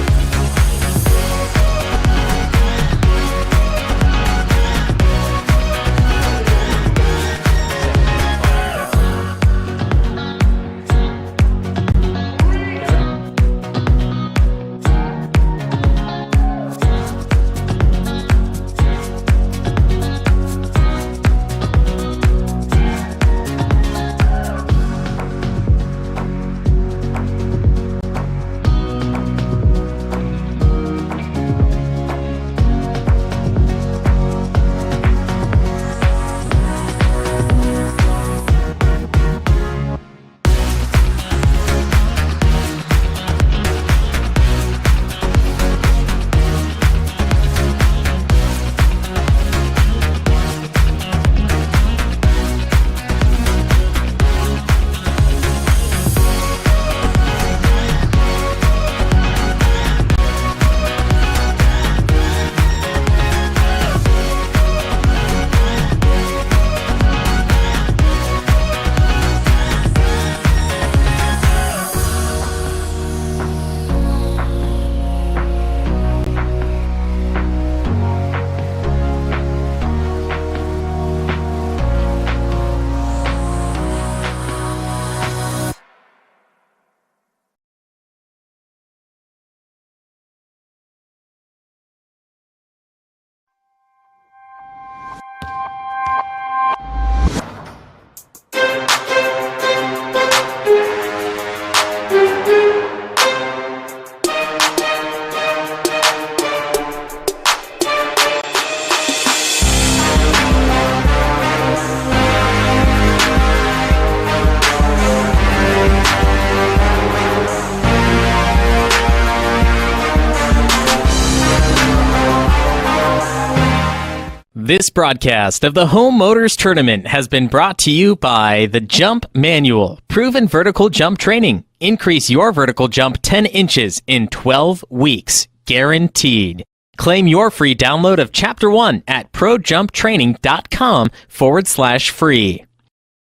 This broadcast of the Home Motors Tournament has been brought to you by the Jump Manual, proven vertical jump training. Increase your vertical jump 10 inches in 12 weeks, guaranteed. Claim your free download of Chapter 1 at projumptraining.com/free.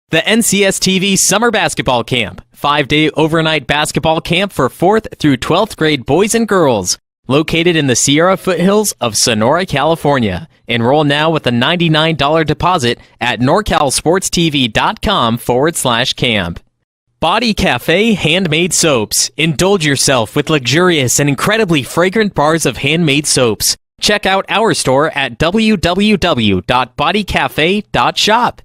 The NCS TV Summer Basketball Camp, 5-day overnight basketball camp for 4th through 12th grade boys and girls, located in the Sierra foothills of Sonora, California. Enroll now with a $99 deposit at norcalsportstv.com/camp. Body Cafe Handmade Soaps. Indulge yourself with luxurious and incredibly fragrant bars of handmade soaps. Check out our store at www.bodycafe.shop.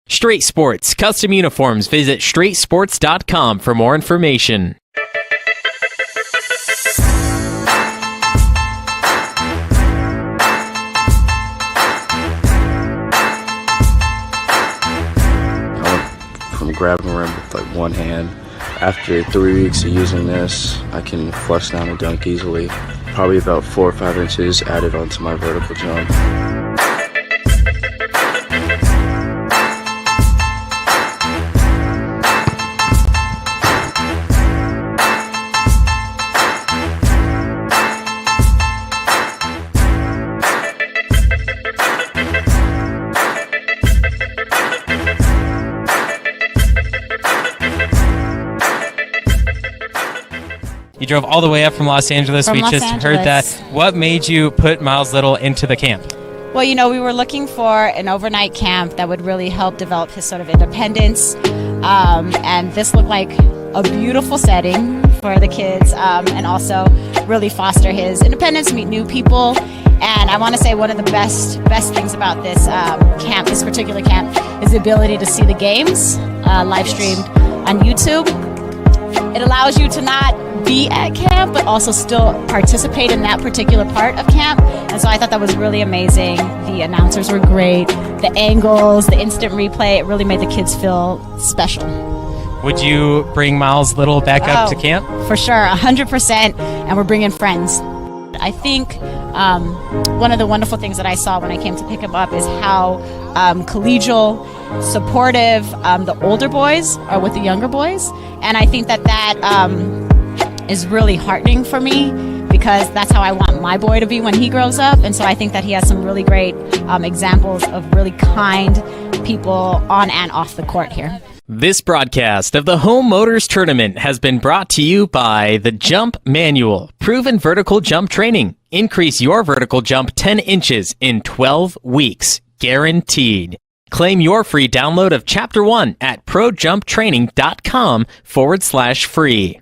Straight Sports Custom Uniforms. Visit straightsports.com for more information. From grabbing a rim with like one hand. After 3 weeks of using this, I can flush down a dunk easily. Probably about 4 or 5 inches added onto my vertical jump. You drove all the way up from Los Angeles. From we Los just Angeles. heard that. What made you put Miles Little into the camp? Well, you know, we were looking for an overnight camp that would really help develop his sort of independence. And this looked like a beautiful setting for the kids, and also really foster his independence, meet new people. And I want to say one of the best things about this camp, this particular camp, is the ability to see the games live streamed on YouTube. It allows you to not be at camp, but also still participate in that particular part of camp. And so I thought that was really amazing. The announcers were great. The angles, the instant replay, it really made the kids feel special. Would you bring Miles Little back up to camp? For sure, 100%. And we're bringing friends. I think one of the wonderful things that I saw when I came to pick him up is how collegial, supportive the older boys are with the younger boys. And I think that is really heartening for me, because that's how I want my boy to be when he grows up. And so I think that he has some really great examples of really kind people on and off the court here. This broadcast of the Home Motors Tournament has been brought to you by the Jump Manual, proven vertical jump training. Increase your vertical jump 10 inches in 12 weeks, guaranteed. Claim your free download of Chapter 1 at projumptraining.com/free.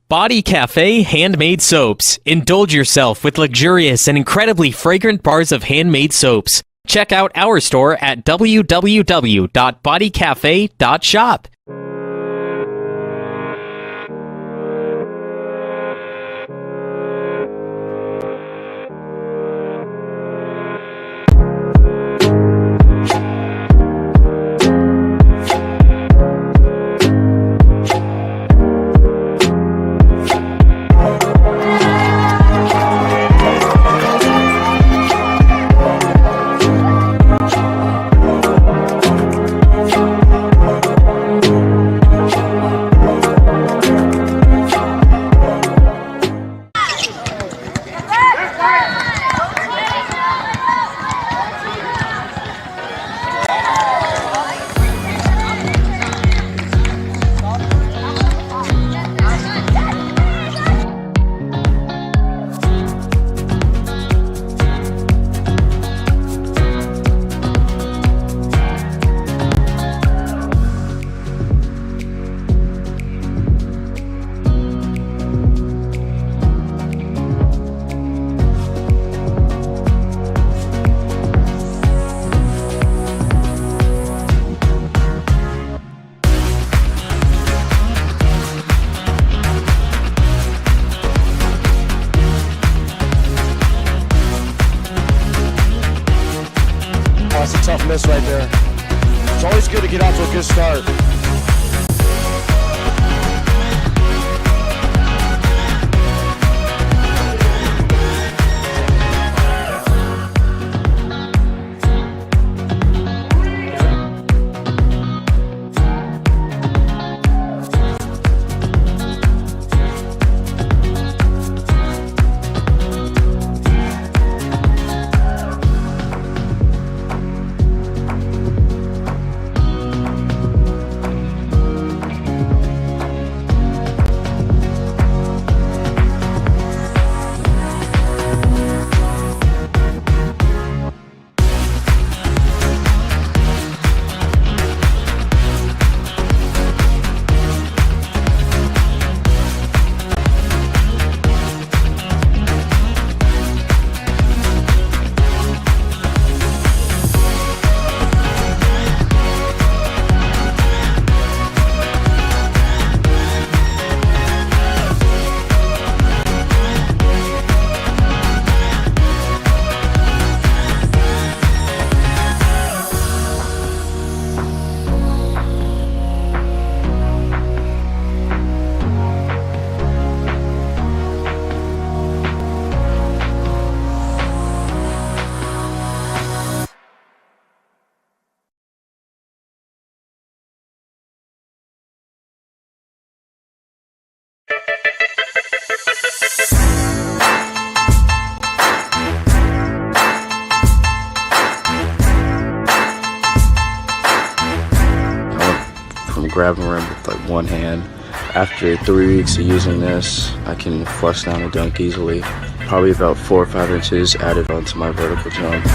Body Cafe Handmade Soaps. Indulge yourself with luxurious and incredibly fragrant bars of handmade soaps. Check out our store at www.bodycafe.shop. That's a tough miss right there. It's always good to get out to a good start. Grabbing rim with like one hand. After 3 weeks of using this, I can flush down a dunk easily. Probably about 4 or 5 inches added onto my vertical jump.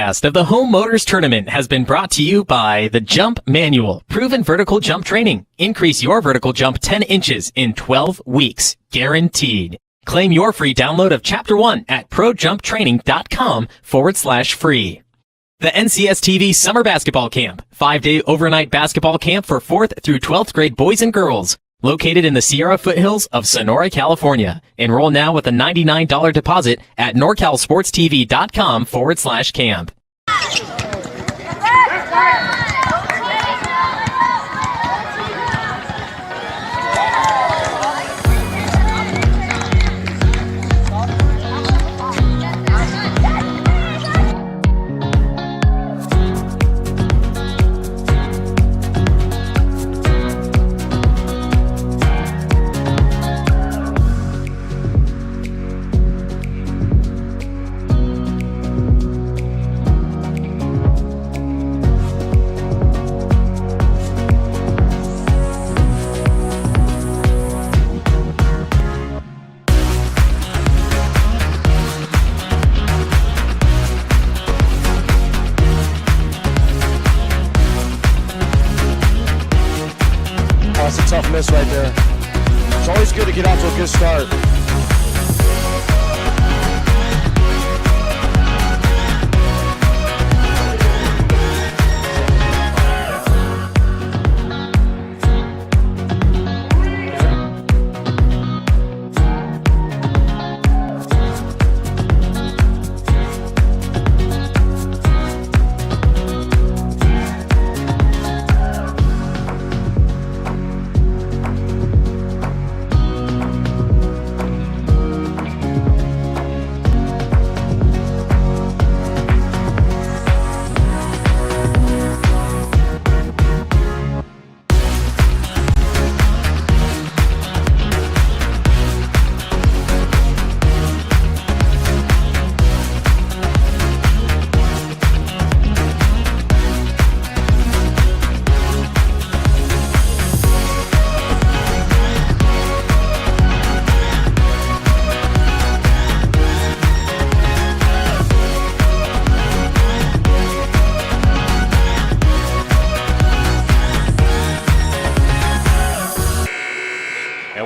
podcast of the Home Motors Tournament has been brought to you by the Jump Manual, proven vertical jump training. Increase your vertical jump 10 inches in 12 weeks, guaranteed. Claim your free download of Chapter 1 at projumptraining.com/free. The NCS TV Summer Basketball Camp, 5-day overnight basketball camp for 4th through 12th grade boys and girls, located in the Sierra foothills of Sonora, California. Enroll now with a $99 deposit at norcalsportstv.com/camp. That's a tough miss right there. It's always good to get out to a good start.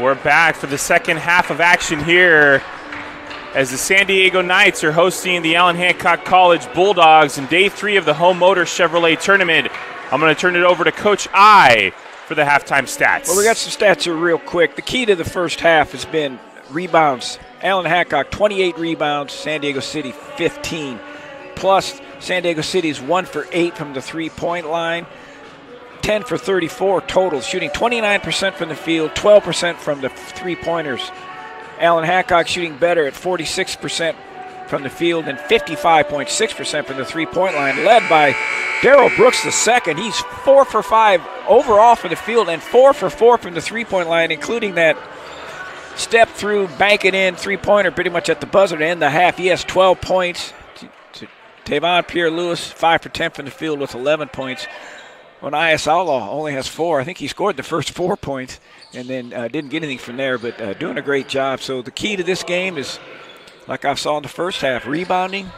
We're back for the second half of action here as the San Diego Knights are hosting the Allan Hancock College Bulldogs in day 3 of the Home Motors Chevrolet Tournament. I'm going to turn it over to Coach I for the halftime stats. Well, we got some stats here real quick. The key to the first half has been rebounds. Allan Hancock, 28 rebounds. San Diego City, 15. Plus, San Diego City is 1 for 8 from the three-point line. 10 for 34 total, shooting 29% from the field, 12% from the three-pointers. Allan Hancock shooting better at 46% from the field and 55.6% from the three-point line, led by Darrell Brooks II. He's 4 for 5 overall for the field and 4 for 4 from the three-point line, including that step through, bank it in, three-pointer pretty much at the buzzer to end the half. He has 12 points. Tavon Pierre-Lewis, 5 for 10 from the field with 11 points. When Ayasala only has 4, I think he scored the first 4 points and then didn't get anything from there, but doing a great job. So the key to this game is, like I saw in the first half, rebounding,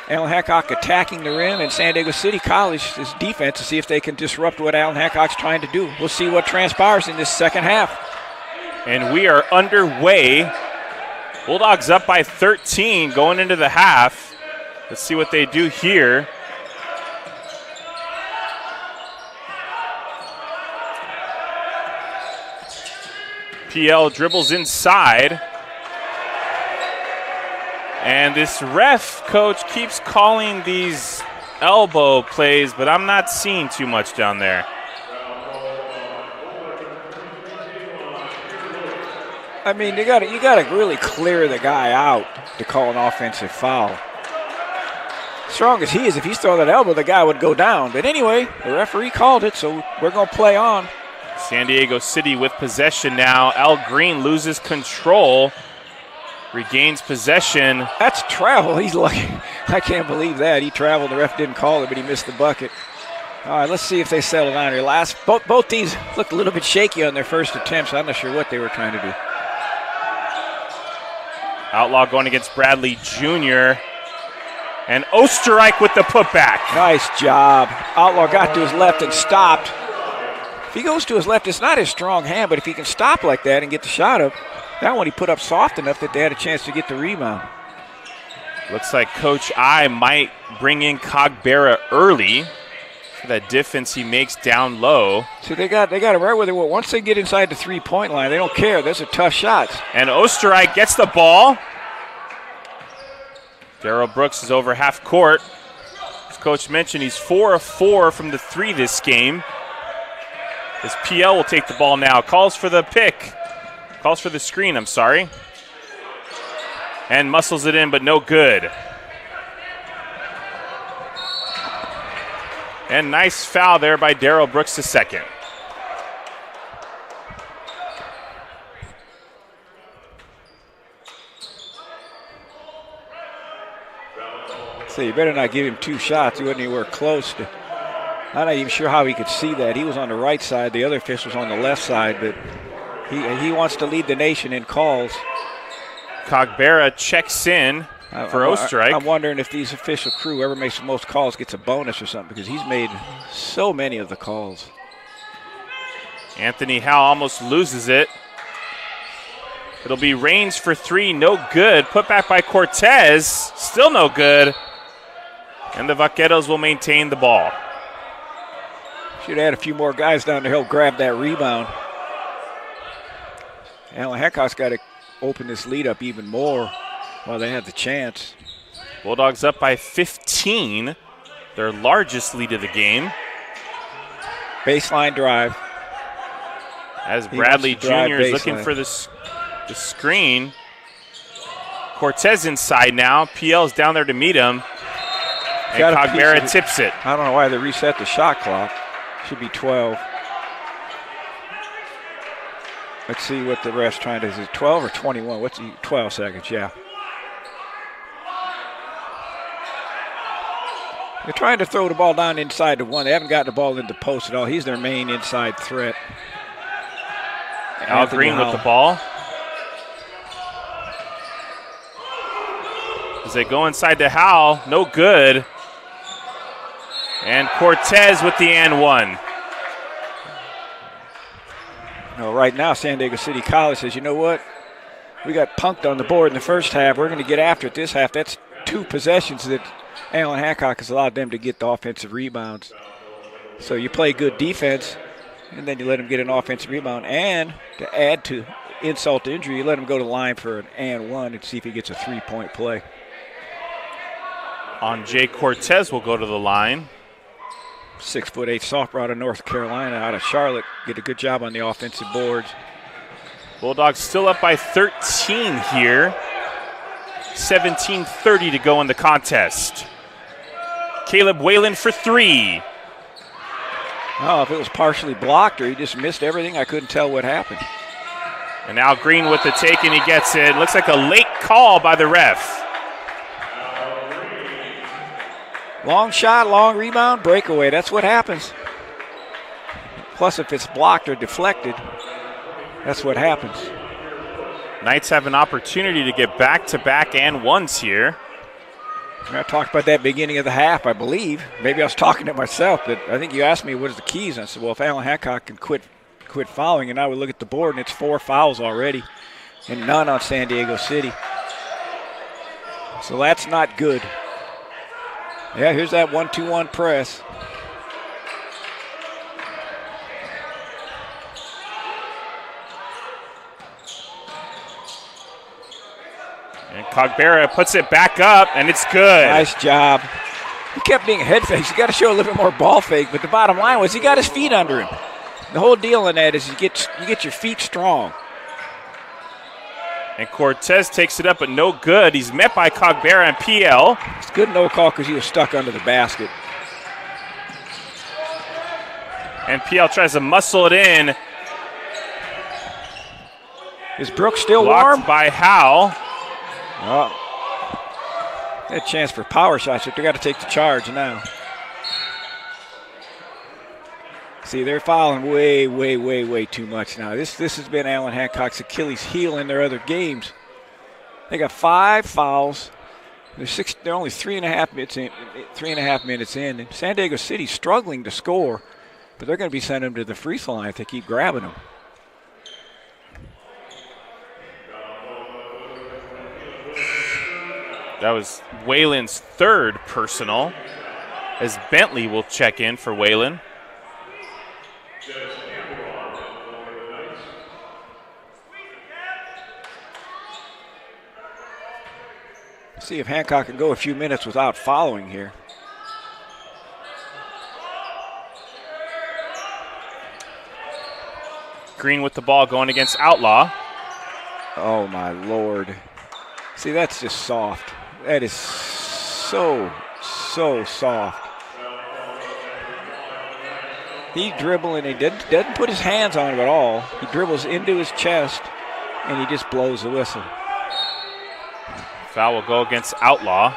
Allan Hancock attacking the rim, and San Diego City College's defense to see if they can disrupt what Allan Hancock's trying to do. We'll see what transpires in this second half. And we are underway. Bulldogs up by 13 going into the half. Let's see what they do here. PL dribbles inside. And this ref coach keeps calling these elbow plays, but I'm not seeing too much down there. I mean, you got to really clear the guy out to call an offensive foul. Strong as he is, if he's throwing that elbow, the guy would go down. But anyway, the referee called it, so we're going to play on. San Diego City with possession now. Al Green loses control, regains possession. That's travel. He's lucky. I can't believe that. He traveled. The ref didn't call it, but he missed the bucket. All right, let's see if they settle down here. Both teams looked a little bit shaky on their first attempts. I'm not sure what they were trying to do. Outlaw going against Bradley Jr. And Osterreich with the putback. Nice job. Outlaw got to his left and stopped. If he goes to his left, it's not his strong hand, but if he can stop like that and get the shot up, that one he put up soft enough that they had a chance to get the rebound. Looks like Coach I might bring in Cogbera early for that difference he makes down low. See, they got it right where they want. Once they get inside the three-point line, they don't care. Those are tough shots. And Osterreich gets the ball. Darrell Brooks is over half court. As Coach mentioned, he's 4 of 4 from the three this game. As PL will take the ball now. Calls for the screen, I'm sorry. And muscles it in, but no good. And nice foul there by Darrell Brooks II. So you better not give him 2 shots. He wasn't anywhere close to. I'm not even sure how he could see that. He was on the right side. The other official was on the left side, but he wants to lead the nation in calls. Cogbera checks in for Osterreich. I'm wondering if these official crew, whoever makes the most calls, gets a bonus or something, because he's made so many of the calls. Anthony Howe almost loses it. It'll be Raines for 3, no good. Put back by Cortez, still no good. And the Vaqueros will maintain the ball. Should add a few more guys down to help grab that rebound. Allan Hancock's got to open this lead up even more while they have the chance. Bulldogs up by 15, their largest lead of the game. Baseline drive. As Bradley Jr. is looking for the screen. Cortez inside now. PL's down there to meet him. And Cogbera tips it. I don't know why they reset the shot clock. Should be 12. Let's see what the ref's trying to do. Is it 12 or 21? 12 seconds, yeah. They're trying to throw the ball down inside the one. They haven't gotten the ball in the post at all. He's their main inside threat. Al Green with the ball. As they go inside to Howell, no good. And Cortez with the and one. Right now, San Diego City College says, you know what? We got punked on the board in the first half. We're going to get after it this half. That's 2 possessions that Allan Hancock has allowed them to get the offensive rebounds. So you play good defense, and then you let them get an offensive rebound. And to add to insult to injury, you let him go to the line for an and one and see if he gets a 3-point play. Jay Cortez will go to the line. 6'8" sophomore out of North Carolina, out of Charlotte. Did a good job on the offensive boards. Bulldogs still up by 13 here. 17:30 to go in the contest. Caleb Whalen for 3. Oh, if it was partially blocked or he just missed everything, I couldn't tell what happened. And now Green with the take, and he gets it. Looks like a late call by the ref. Long shot, long rebound, breakaway. That's what happens. Plus, if it's blocked or deflected, that's what happens. Knights have an opportunity to get back-to-back and ones here. I talked about that beginning of the half, I believe. Maybe I was talking to myself, but I think you asked me what is the keys. And I said, well, if Allan Hancock can quit fouling, and I would look at the board, and it's 4 fouls already, and none on San Diego City. So that's not good. Yeah, here's that 1-2-1 press. And Cogbera puts it back up, and it's good. Nice job. He kept being head fakes. You got to show a little bit more ball fake, but the bottom line was he got his feet under him. The whole deal in that is you get your feet strong. And Cortez takes it up, but no good. He's met by Cogbera and PL. It's good no call because he was stuck under the basket. And PL tries to muscle it in. Is Brooks still Blocked warm? by Howe. Oh. They had a chance for power shots, but they got to take the charge now. See, they're fouling way too much now. This has been Allan Hancock's Achilles heel in their other games. They got 5 fouls They're only 3.5 minutes in. And San Diego City's struggling to score, but they're going to be sending them to the free throw line if they keep grabbing them. That was Whalen's third personal, as Bentley will check in for Whalen. See if Hancock can go a few minutes without fouling here. Green with the ball going against Outlaw. Oh, my Lord. See, that's just soft. That is so soft. He's dribbling. He doesn't put his hands on it at all. He dribbles into his chest, and he just blows the whistle. Foul will go against Outlaw.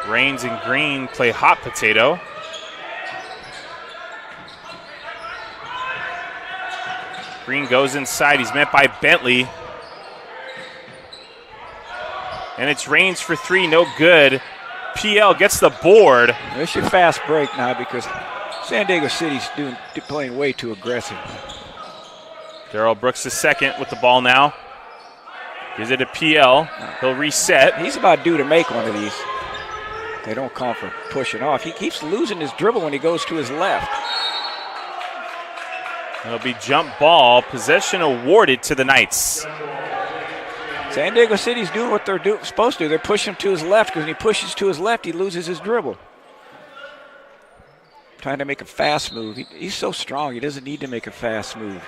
Rains and Green play hot potato. Green goes inside. He's met by Bentley. And it's Rains for three. No good. PL gets the board. It's your fast break now because San Diego City's playing way too aggressive. Darrell Brooks is second with the ball now. Gives it to PL. He'll reset. He's about due to make one of these. They don't call for pushing off. He keeps losing his dribble when he goes to his left. It'll be jump ball. Possession awarded to the Knights. San Diego City's doing what they're supposed to. They're pushing him to his left because when he pushes to his left, he loses his dribble. Trying to make a fast move. He's so strong, he doesn't need to make a fast move.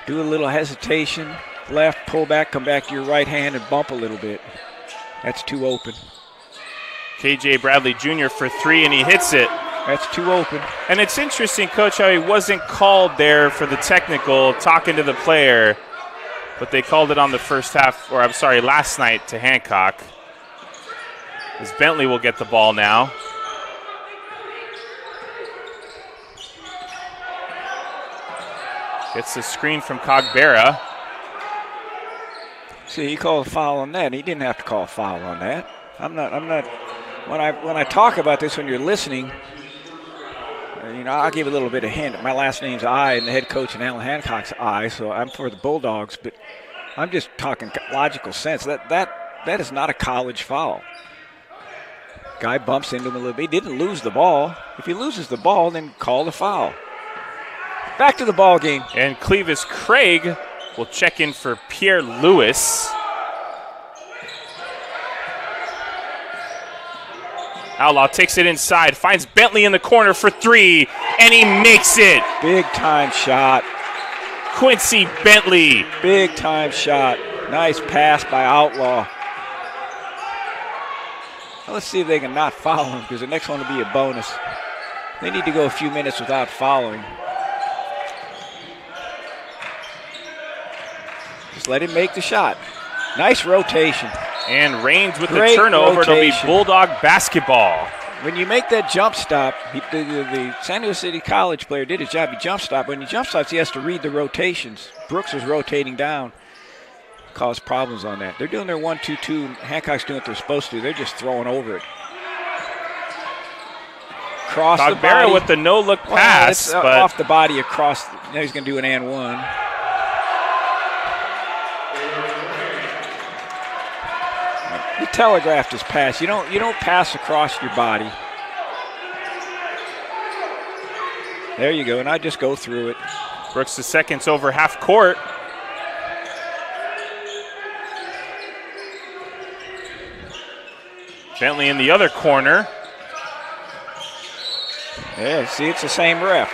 Do a little hesitation, left, pull back, come back to your right hand and bump a little bit. That's too open. KJ Bradley Jr. for three, and he hits it. That's too open. And it's interesting, Coach, how he wasn't called there for the technical, talking to the player, but they called it on the first half, or I'm sorry, last night to Hancock. As Bentley will get the ball now. Gets the screen from Cogbera. See, he called a foul on that. He didn't have to call a foul on that. I'm not. When I talk about this, when you're listening, I'll give a little bit of hint. My last name's I, and the head coach and Allan Hancock's I, so I'm for the Bulldogs. But I'm just talking logical sense. That is not a college foul. Guy bumps into him a little bit. He didn't lose the ball. If he loses the ball, then call the foul. Back to the ball game. And Clevis Craig will check in for Pierre Lewis. Outlaw takes it inside, finds Bentley in the corner for three, and he makes it. Big time shot. Quincy Bentley. Big time shot. Nice pass by Outlaw. Now let's see if they can not foul him because the next one will be a bonus. They need to go a few minutes without fouling. Just let him make the shot. Nice rotation. And Rains with Great the turnover. rotation. It'll be Bulldog basketball. When you make that jump stop, the San Diego City College player did his job. He jump stopped. When he jump stops, he has to read the rotations. Brooks was rotating down. Caused problems on that. They're doing their 1-2-2. Hancock's doing what they're supposed to. They're just throwing over it. Cross the body. with the no-look pass. Well, but off the body across. Now he's going to do an and one. He telegraphed his pass. You don't pass across your body. There you go, and I just go through it. Brooks the second's over half court. Bentley in the other corner. Yeah, see, it's the same ref.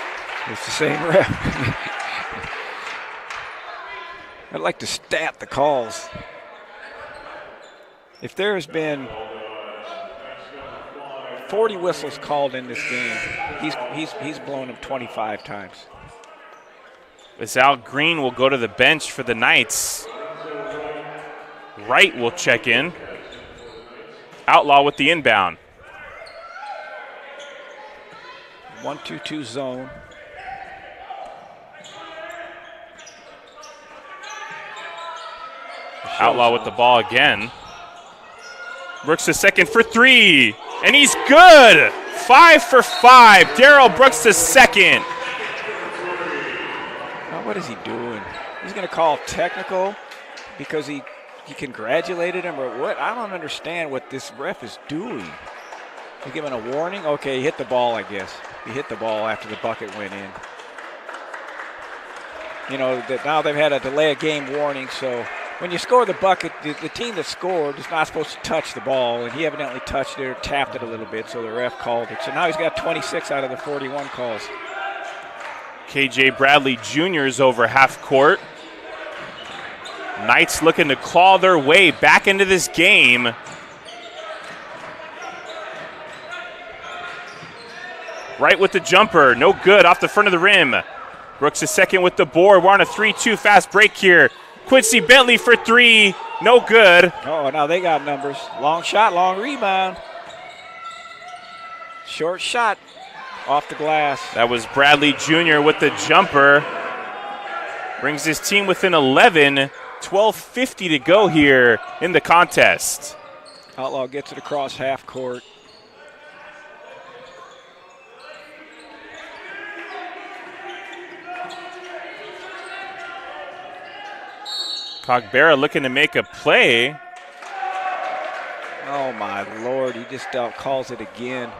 It's the same ref. I'd like to stat the calls. If there has been 40 whistles called in this game, he's blown them 25 times. As Al Green will go to the bench for the Knights. Wright will check in. Outlaw with the inbound. 1-2-2 zone. Outlaw with the ball again. Brooks the second for three, and he's good. 5 for 5. Darrell Brooks the second. Now what is he doing? He's going to call technical because he congratulated him or what? I don't understand what this ref is doing. He's giving a warning? Okay, he hit the ball, I guess. He hit the ball after the bucket went in. You know, now they've had a delay of game warning, so when you score the bucket, the team that scored is not supposed to touch the ball, and he evidently touched it or tapped it a little bit, so the ref called it. So now he's got 26 out of the 41 calls. KJ Bradley Jr. is over half court. Knights looking to claw their way back into this game. Right with the jumper, no good, off the front of the rim. Brooks is second with the board. We're on a 3-2 fast break here. Quincy Bentley for three, no good. Oh, now they got numbers. Long shot, long rebound. Short shot off the glass. That was Bradley Jr. with the jumper. Brings his team within 11. 12:50 to go here in the contest. Outlaw gets it across half court. Cogbera looking to make a play. Oh my Lord, he just calls it again.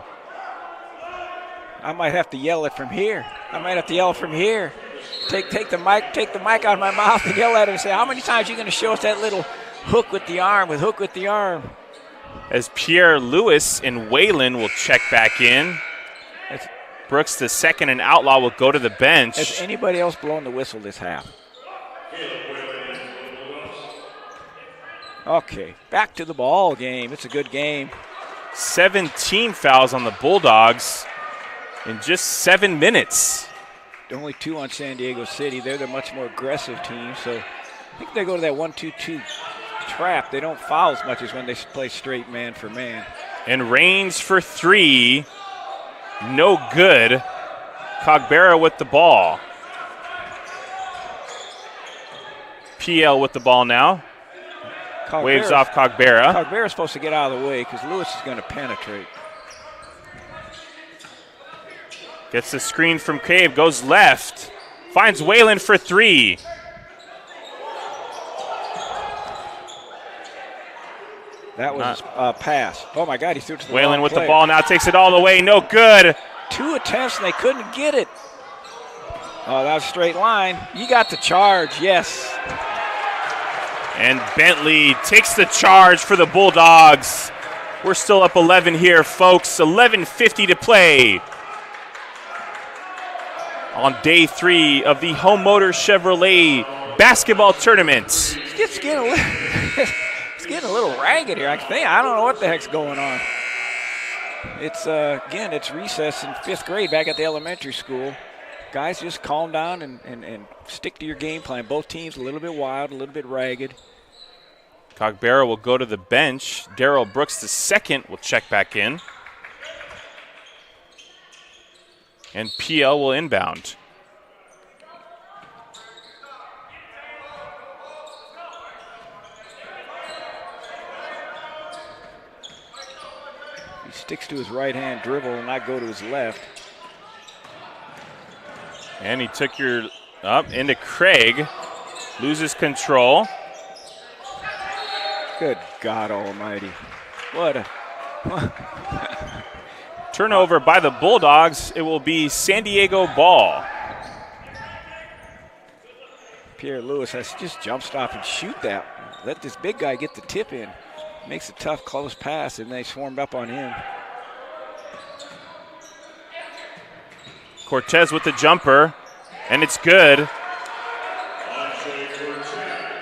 I might have to yell it from here. Take the mic out of my mouth and yell at him and say, how many times are you going to show us that little hook with the arm, As Pierre Lewis and Whalen will check back in. Brooks the second and Outlaw will go to the bench. Has anybody else blown the whistle this half? Okay, back to the ball game. It's a good game. 17 fouls on the Bulldogs in just 7 minutes. Only 2 on San Diego City. They're the much more aggressive team, so I think they go to that 1-2-2 trap. They don't foul as much as when they play straight man for man. And Raines for three, no good. Cogbera with the ball. PL with the ball now. Waves off Cogbera. Cogbera's supposed to get out of the way because Lewis is going to penetrate. Gets the screen from Cave, goes left. Finds Whalen for three. That was a pass. Oh, my God, he threw it to the Whalen wrong with player. the ball now, takes it all the way, no good. 2 attempts and they couldn't get it. Oh, that was a straight line. You got the charge, yes. And Bentley takes the charge for the Bulldogs. We're still up 11 here, folks. 11:50 to play on day 3 of the Home Motors Chevrolet basketball tournament. It's getting a little ragged here. I don't know what the heck's going on. It's again, it's recess in 5th grade back at the elementary school. Guys, just calm down and stick to your game plan. Both teams a little bit wild, a little bit ragged. Cogbera will go to the bench. Darrell Brooks the second will check back in. And PL will inbound. He sticks to his right-hand dribble and not go to his left. And he took your up into Craig. Loses control. Good God almighty. What a... Turnover by the Bulldogs. It will be San Diego ball. Pierre Lewis has to just jump stop and shoot that. Let this big guy get the tip in. Makes a tough, close pass, and they swarmed up on him. Cortez with the jumper, and it's good.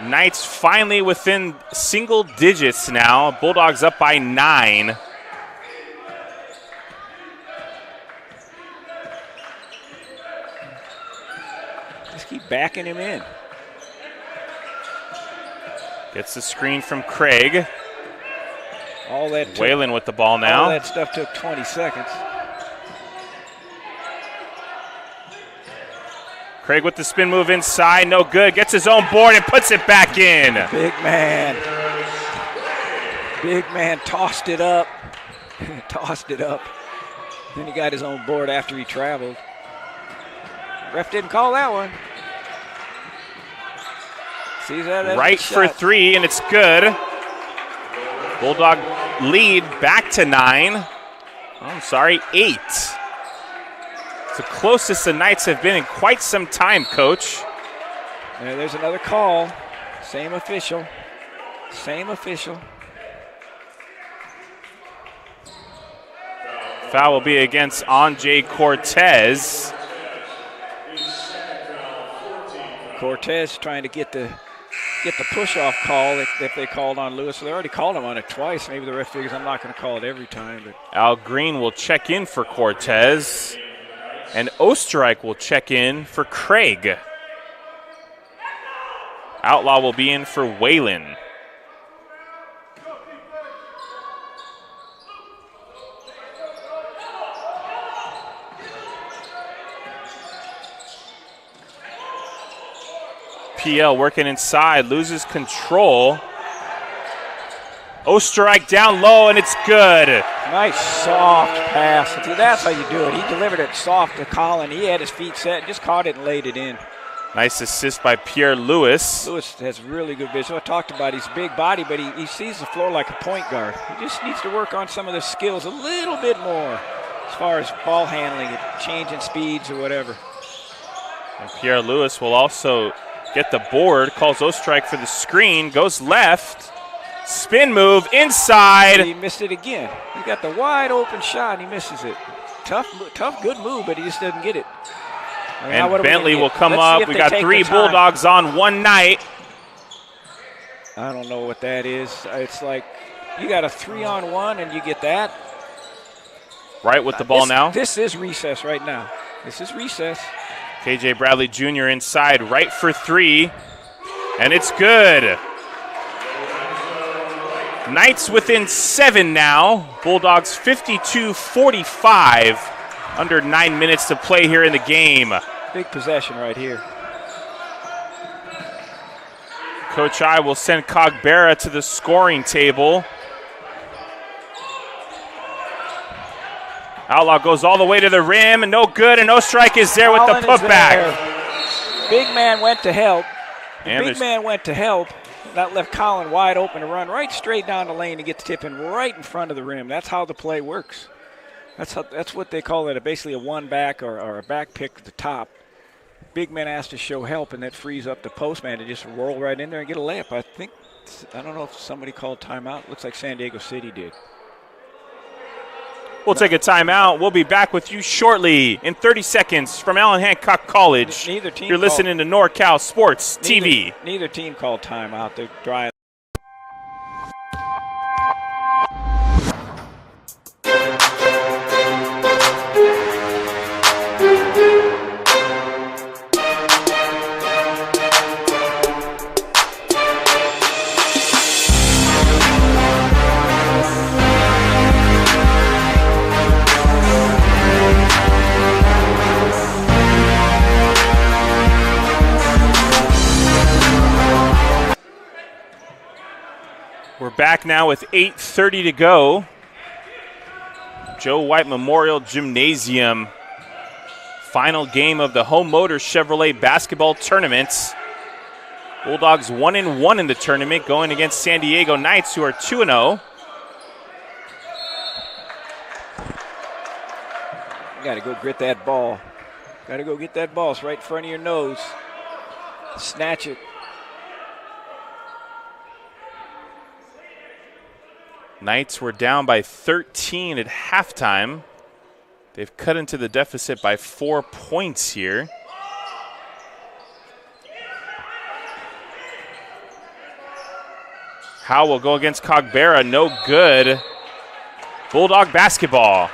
Knights finally within single digits now. Bulldogs up by 9. Just keep backing him in. Gets the screen from Craig. All that Whalen with the ball now. All that stuff took 20 seconds. Craig with the spin move inside, no good. Gets his own board and puts it back in. Big man. Big man tossed it up. Tossed it up. Then he got his own board after he traveled. Ref didn't call that one. Sees that as right for 3, and it's good. Bulldog lead back to 9. Oh, I'm sorry, 8. It's the closest the Knights have been in quite some time, Coach. And there's another call. Same official. Same official. Foul will be against Anjay Cortez. Cortez trying to get the push-off call if they called on Lewis. So they already called him on it twice. Maybe the ref figures I'm not going to call it every time. But Al Green will check in for Cortez. And Osterreich will check in for Craig. Outlaw will be in for Whalen. PL working inside, loses control. Osterreich down low, and it's good. Nice soft pass. See, that's how you do it. He delivered it soft to Colin. He had his feet set, just caught it and laid it in. Nice assist by Pierre Lewis. Lewis has really good vision. I talked about his big body, but he sees the floor like a point guard. He just needs to work on some of the skills a little bit more as far as ball handling and changing speeds or whatever. And Pierre Lewis will also get the board, calls Osterreich for the screen, goes left, spin move inside. He missed it again. He got the wide open shot and he misses it. Tough, good move, but he just doesn't get it. And Bentley will come up. We got 3 Bulldogs on one night. I don't know what that is. It's like you got a 3-on-1 and you get that. Right with the ball now. This is recess right now. This is recess. KJ Bradley Jr. inside, right for 3, and it's good. Knights within 7 now. Bulldogs 52-45. Under 9 minutes to play here in the game. Big possession right here. Coach I will send Cogbera to the scoring table. Outlaw goes all the way to the rim, no good, and Osterreich is there with the putback. Big man went to help. Big man went to help. That left Colin wide open to run right straight down the lane and get the tip in right in front of the rim. That's how the play works. That's what they call it, basically a one back or a back pick at the top. Big man has to show help, and that frees up the postman to just roll right in there and get a layup. I don't know if somebody called timeout. Looks like San Diego City did. We'll take a timeout. We'll be back with you shortly in 30 seconds from Allan Hancock College. Neither team. You're listening to NorCal Sports TV. Neither team called timeout. They're dry. We're back now with 8:30 to go. Joe White Memorial Gymnasium. Final game of the Home Motors Chevrolet Basketball Tournament. Bulldogs 1-1 in the tournament, going against San Diego Knights, who are 2-0. You got to go grit that ball. Got to go get that ball. It's right in front of your nose. Snatch it. Knights were down by 13 at halftime. They've cut into the deficit by 4 points here. Howe will go against Cogbera, no good. Bulldog basketball.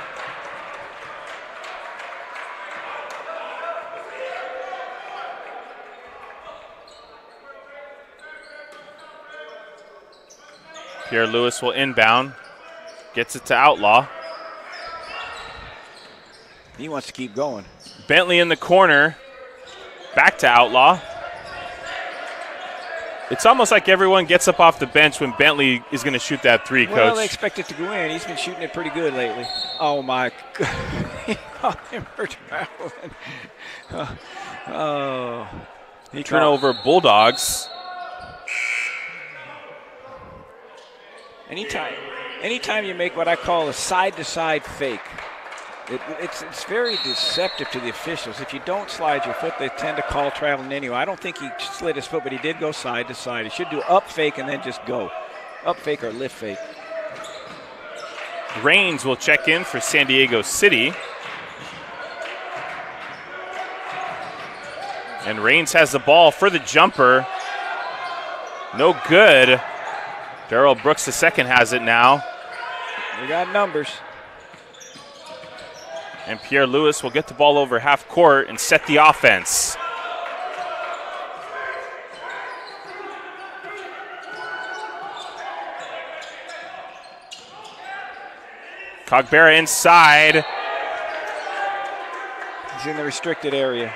Pierre Lewis will inbound. Gets it to Outlaw. He wants to keep going. Bentley in the corner. Back to Outlaw. It's almost like everyone gets up off the bench when Bentley is going to shoot that three, Coach. Well, they expect it to go in. He's been shooting it pretty good lately. Oh, my God. He caught him for traveling. Oh. Turnover, Bulldogs. Anytime you make what I call a side-to-side fake, it's very deceptive to the officials. If you don't slide your foot, they tend to call traveling anyway. I don't think he slid his foot, but he did go side to side. He should do up fake and then just go. Up fake or lift fake. Raines will check in for San Diego City. And Raines has the ball for the jumper. No good. Darrell Brooks II has it now. We got numbers. And Pierre Lewis will get the ball over half court and set the offense. Cogbera inside. He's in the restricted area.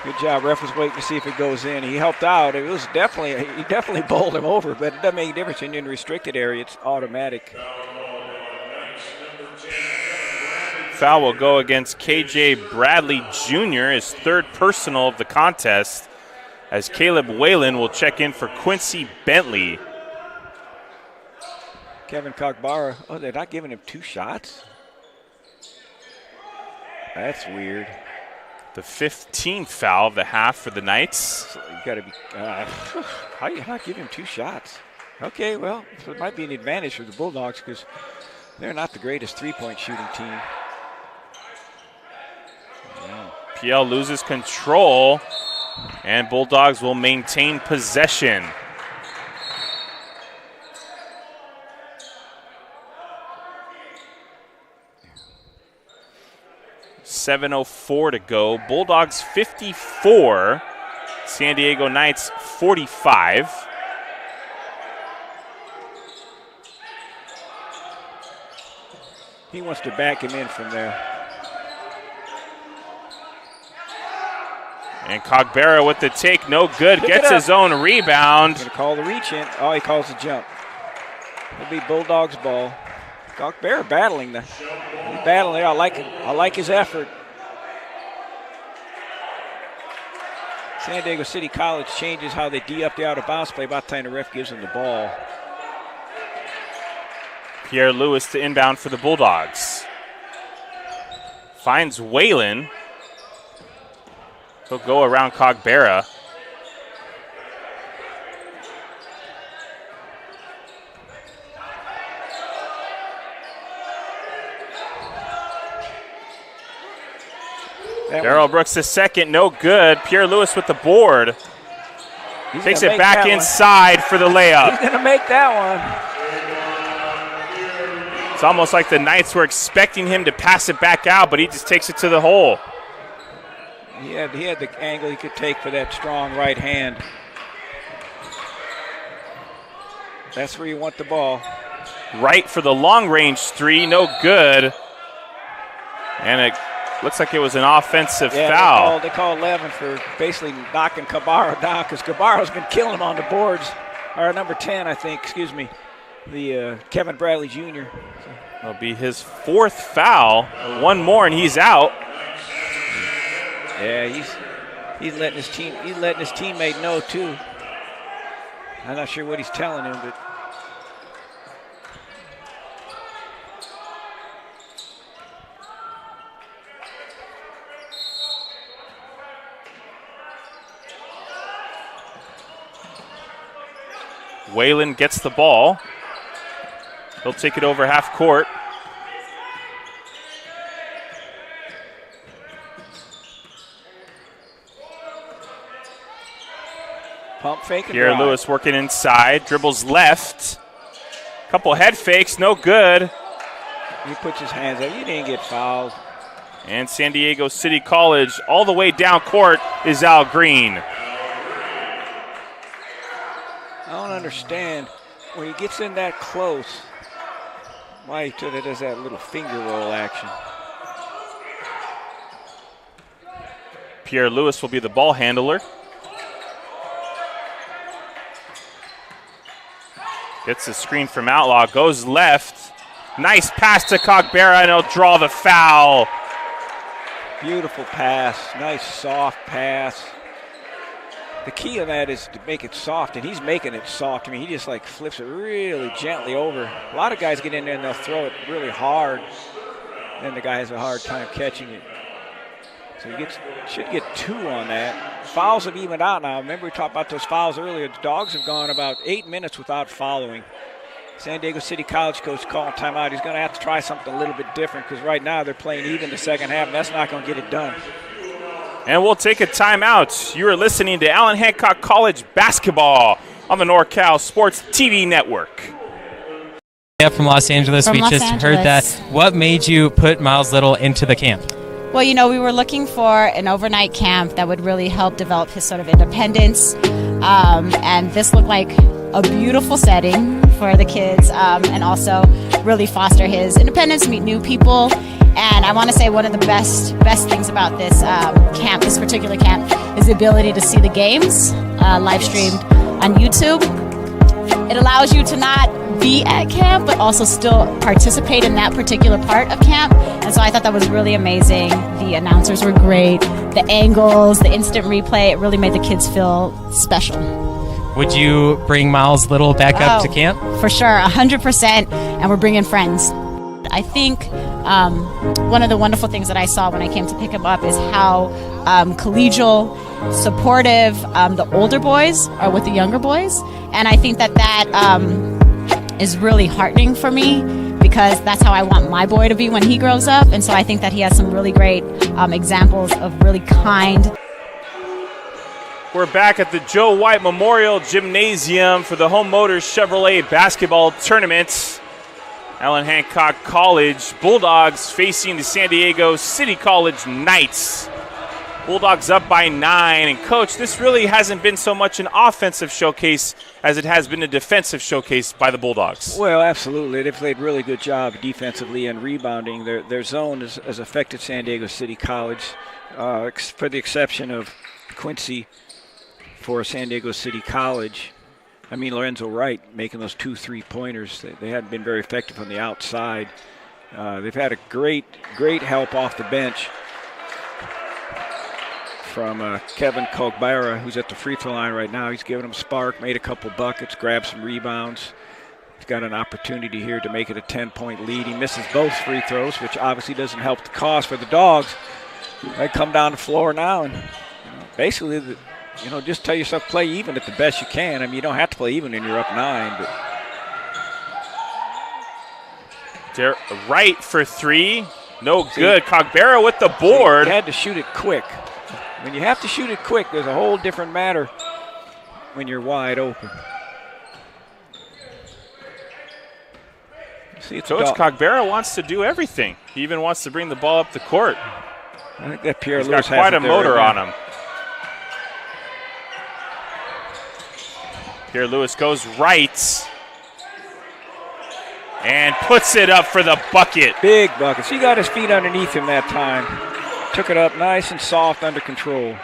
Good job. Ref was waiting to see if it goes in. He helped out. He definitely bowled him over, but it doesn't make a difference when you're in the restricted area. It's automatic. Foul will go against KJ Bradley Jr., his third personal of the contest, as Caleb Whalen will check in for Quincy Bentley. Kevin Cogbara. Oh, they're not giving him 2 shots? That's weird. The 15th foul of the half for the Knights. So you got to be. How do you not give him 2 shots? Okay, well, so it might be an advantage for the Bulldogs because they're not the greatest three-point shooting team. PL loses control, and Bulldogs will maintain possession. .704 to go. Bulldogs 54, San Diego Knights 45. He wants to back him in from there. And Cogbera with the take, no good. Gets his own rebound. Going to call the reach in. Oh, he calls the jump. It'll be Bulldogs ball. Cogbera battling he's battling there. I like his effort. San Diego City College changes how they D up the out of bounds play. About the time the ref gives them the ball. Pierre Lewis to inbound for the Bulldogs. Finds Whalen. He'll go around Cogbera. Darrell Brooks the second, no good. Pierre Lewis with the board. Takes it back inside for the layup. He's going to make that one. It's almost like the Knights were expecting him to pass it back out, but he just takes it to the hole. He had the angle he could take for that strong right hand. That's where you want the ball. Right for the long-range three, no good. And it looks like it was an offensive foul. They call 11 for basically knocking Cabarro down because Cabarro's been killing him on the boards. Or number 10, I think, excuse me, the Kevin Bradley Jr. It'll be his 4th foul. One more and he's out. Yeah, he's letting his teammate know too. I'm not sure what he's telling him, but Whalen gets the ball. He'll take it over half court. pump fake and Pierre Lewis working inside, dribbles left. Couple head fakes, no good. He puts his hands up. He didn't get fouled. And San Diego City College all the way down court is Al Green. I don't understand when he gets in that close why he does that little finger roll action. Pierre Lewis will be the ball handler. Gets the screen from Outlaw, goes left. Nice pass to Cogbera, and he'll draw the foul. Beautiful pass, nice soft pass. The key of that is to make it soft, and he's making it soft. I mean, he just like flips it really gently over. A lot of guys get in there and they'll throw it really hard. Then the guy has a hard time catching it. So he should get 2 on that. Fouls have evened out now. Remember we talked about those fouls earlier. The Dogs have gone about 8 minutes without fouling. San Diego City College coach calling timeout. He's going to have to try something a little bit different because right now they're playing even the second half, and that's not going to get it done. And we'll take a timeout. You are listening to Allan Hancock College basketball on the NorCal Sports TV network. Yeah, from Los Angeles. We just heard that. What made you put Miles Little into the camp? Well, you know, we were looking for an overnight camp that would really help develop his sort of independence. And this looked like a beautiful setting for the kids, and also really foster his independence, meet new people. And I want to say one of the best things about this camp, this particular camp, is the ability to see the games live streamed on YouTube. It allows you to not be at camp, but also still participate in that particular part of camp. And so I thought that was really amazing. The announcers were great. The angles, the instant replay, it really made the kids feel special. Would you bring Miles Little back up to camp? For sure, 100%. And we're bringing friends. I think one of the wonderful things that I saw when I came to pick him up is how collegial, supportive the older boys are with the younger boys. And I think that is really heartening for me because that's how I want my boy to be when he grows up. And so I think that he has some really great examples of really kind. We're back at the Joe White Memorial Gymnasium for the Home Motors Chevrolet Basketball Tournament. Allan Hancock College Bulldogs facing the San Diego City College Knights. Bulldogs up by 9. And, Coach, this really hasn't been so much an offensive showcase as it has been a defensive showcase by the Bulldogs. Well, absolutely. They played a really good job defensively and rebounding. Their zone has affected San Diego City College, for the exception of Quincy for San Diego City College. Lorenzo Wright making those 2 3-pointers. They hadn't been very effective on the outside. They've had a great help off the bench from Kevin Cogbera, who's at the free throw line right now. He's given them a spark, made a couple buckets, grabbed some rebounds. He's got an opportunity here to make it a 10-point lead. He misses both free throws, which obviously doesn't help the cause for the Dogs. They come down the floor now and basically just tell yourself play even at the best you can. You don't have to play even when you're up 9. But Right for 3. No good. Cogbera with the board. He had to shoot it quick. When you have to shoot it quick, there's a whole different matter when you're wide open. Coach Cogbera wants to do everything. He even wants to bring the ball up the court. I think that Pierre He's Lewis got quite a motor on him. Pierre Lewis goes right and puts it up for the bucket. Big buckets. He got his feet underneath him that time. Took it up nice and soft under control.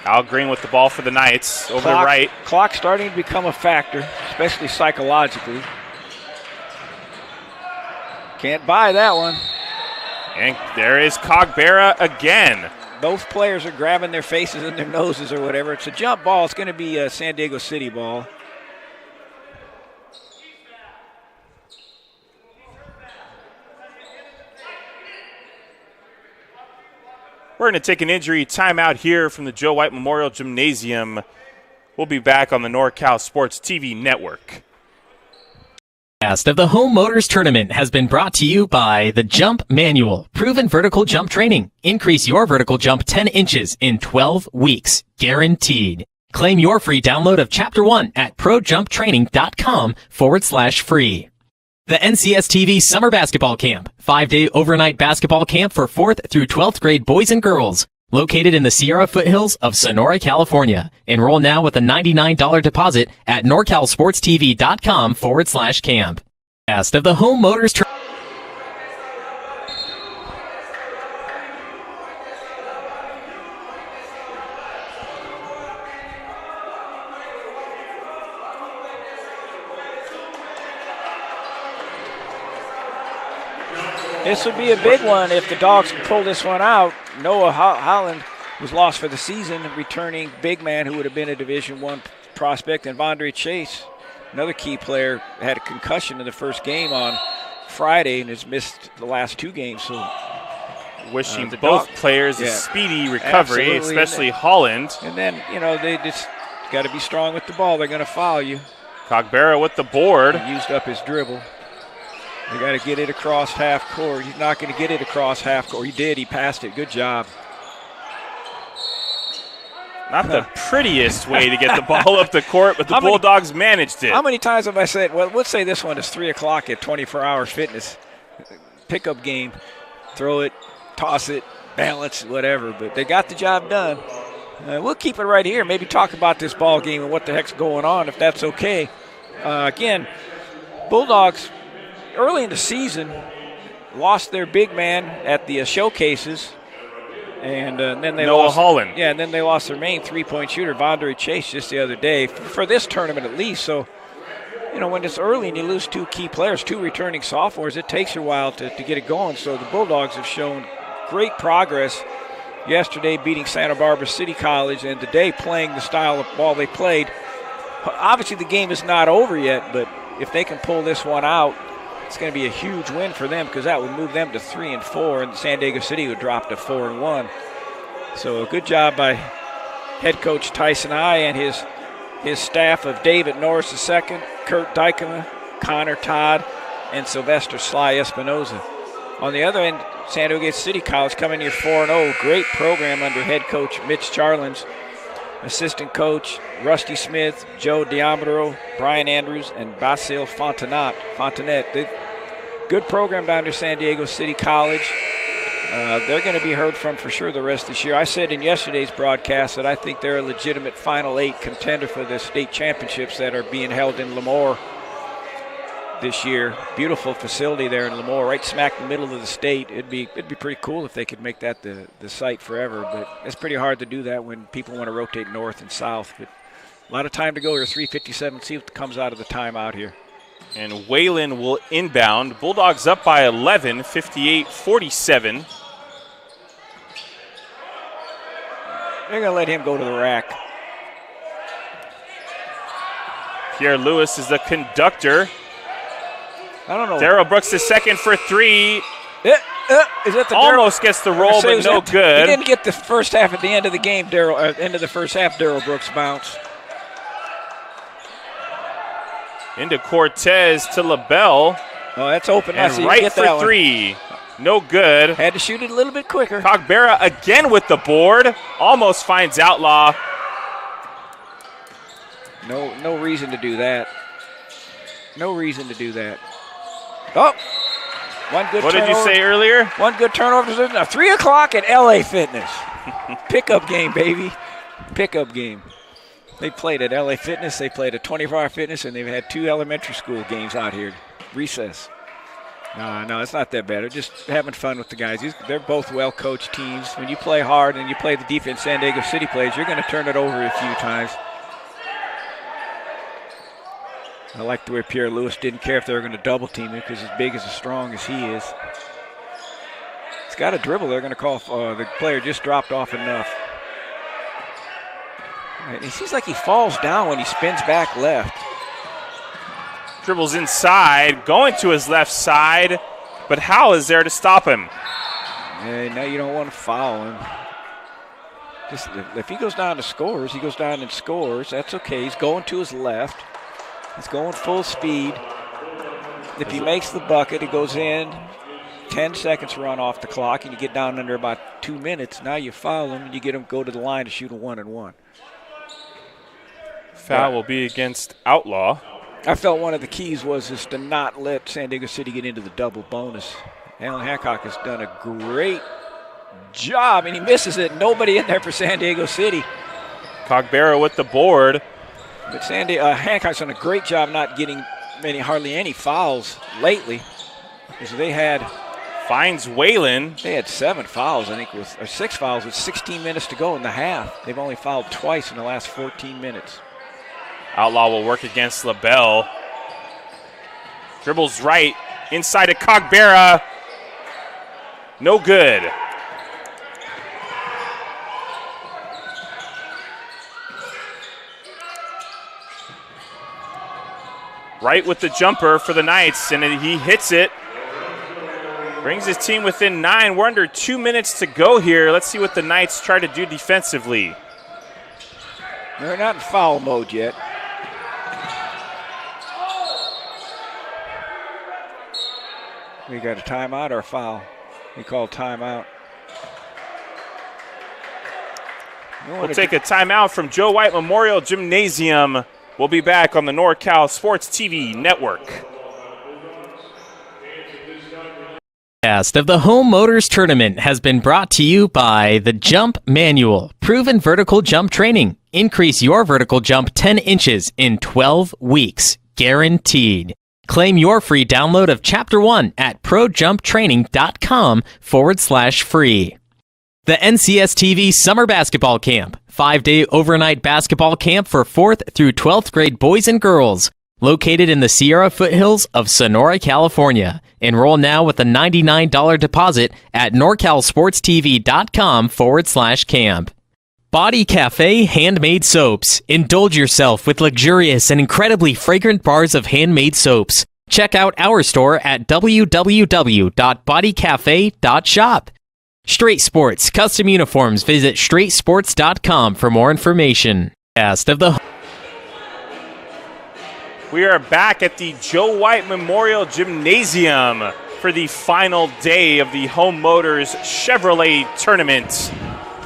Al Green with the ball for the Knights over to right. Clock starting to become a factor, especially psychologically. Can't buy that one. And there is Cogbera again. Both players are grabbing their faces and their noses or whatever. It's a jump ball. It's going to be a San Diego City ball. We're going to take an injury timeout here from the Joe White Memorial Gymnasium. We'll be back on the NorCal Sports TV network. Of the Home Motors Tournament has been brought to you by the Jump Manual, proven vertical jump training. Increase your vertical jump 10 inches in 12 weeks, guaranteed. Claim your free download of Chapter 1 at projumptraining.com/free. The NCS TV Summer Basketball Camp, 5-day overnight basketball camp for 4th through 12th grade boys and girls. Located in the Sierra foothills of Sonora, California. Enroll now with a $99 deposit at norcalsportstv.com/camp. Of the Home Motors This would be a big one if the Dogs can pull this one out. Noah Holland was lost for the season, returning big man who would have been a Division I prospect, and Vondre Chase, another key player, had a concussion in the first game on Friday and has missed the last 2 games. So wishing both players a speedy recovery, especially Holland. And then, they just got to be strong with the ball. They're going to foul you. Cogbera with the board. He used up his dribble. They got to get it across half court. He's not going to get it across half court. He did. He passed it. Good job. Not the prettiest way to get the ball up the court, but the Bulldogs managed it. How many times have I said, well, let's say this one is 3 o'clock at 24 Hour Fitness. Pickup game. Throw it, toss it, balance, whatever. But they got the job done. We'll keep it right here. Maybe talk about this ball game and what the heck's going on, if that's okay. Again, Bulldogs, early in the season, lost their big man at the showcases. And then they Noah Holland. Yeah, and then they lost their main 3-point shooter, Vondre Chase, just the other day, for this tournament at least. So, when it's early and you lose 2 key players, 2 returning sophomores, it takes you a while to get it going. So the Bulldogs have shown great progress yesterday, beating Santa Barbara City College, and today playing the style of ball they played. Obviously the game is not over yet, but if they can pull this one out, it's going to be a huge win for them because that would move them to 3-4, and San Diego City would drop to 4-1. So a good job by head coach Tyson I and his staff of David Norris II, Kurt Dykema, Connor Todd, and Sylvester Sly Espinoza. On the other end, San Diego City College coming here 4-0. Great program under head coach Mitch Charlins, assistant coach Rusty Smith, Joe Diametro, Brian Andrews, and Basil Fontanet. Good program down to San Diego City College. They're going to be heard from for sure the rest of this year. I said in yesterday's broadcast that I think they're a legitimate Final 8 contender for the state championships that are being held in Lemoore this year. Beautiful facility there in Lemoore, right smack in the middle of the state. It'd be pretty cool if they could make that the site forever, but it's pretty hard to do that when people want to rotate north and south. But a lot of time to go here, 3:57. See what comes out of the timeout here. And Whalen will inbound. Bulldogs up by 11, 58-47. They're going to let him go to the rack. Pierre Lewis is the conductor. I don't know. Darrell Brooks is second for 3. Is that the almost gets the roll, but no good. He didn't get the first half at the end of the game. End of the first half, Darrell Brooks bounce. Into Cortez to LaBelle. Oh, that's open. And right for 3. No good. Had to shoot it a little bit quicker. Cogbera again with the board. Almost finds Outlaw. No reason to do that. No reason to do that. Oh, one good turnover. What did you say earlier? One good turnover. Now 3 o'clock at LA Fitness. Pickup game, baby. Pickup game. They played at LA Fitness, they played at 24 Hour Fitness, and they've had 2 elementary school games out here. Recess. No, it's not that bad. They're just having fun with the guys. They're both well-coached teams. When you play hard and you play the defense San Diego City plays, you're going to turn it over a few times. I like the way Pierre Lewis didn't care if they were going to double team him because as big as strong as he is. He's got a dribble. They're going to call the player just dropped off enough. It seems like he falls down when he spins back left. Dribbles inside, going to his left side, but Howell is there to stop him. And now you don't want to foul him. Just if he goes down to scores, he goes down and scores. That's okay. He's going to his left. He's going full speed. If he makes the bucket, it goes in. 10 seconds run off the clock, and you get down under about 2 minutes. Now you foul him, and you get him go to the line to shoot a 1-and-1. Foul will be against Outlaw. I felt one of the keys was just to not let San Diego City get into the double bonus. Allan Hancock has done a great job, and he misses it. Nobody in there for San Diego City. Cogbera with the board. But Hancock's done a great job not getting hardly any fouls lately. Because they had finds Whalen. They had 7 fouls, I think, or 6 fouls with 16 minutes to go in the half. They've only fouled twice in the last 14 minutes. Outlaw will work against LaBelle. Dribbles right inside to Cogbera. No good. Right with the jumper for the Knights, and he hits it. Brings his team within 9. We're under 2 minutes to go here. Let's see what the Knights try to do defensively. They're not in foul mode yet. We got a timeout or a foul? We call timeout. We'll take a timeout from Joe White Memorial Gymnasium. We'll be back on the NorCal Sports TV Network. Cast of the Home Motors Tournament has been brought to you by the Jump Manual, proven vertical jump training. Increase your vertical jump 10 inches in 12 weeks, guaranteed. Claim your free download of Chapter 1 at projumptraining.com/free. The NCS TV Summer Basketball Camp, 5-day overnight basketball camp for 4th through 12th grade boys and girls, located in the Sierra foothills of Sonora, California. Enroll now with a $99 deposit at norcalsportstv.com/camp. Body Cafe Handmade Soaps. Indulge yourself with luxurious and incredibly fragrant bars of handmade soaps. Check out our store at www.bodycafe.shop. Straight Sports Custom Uniforms. Visit straightsports.com for more information. We are back at the Joe White Memorial Gymnasium for the final day of the Home Motors Chevrolet Tournament.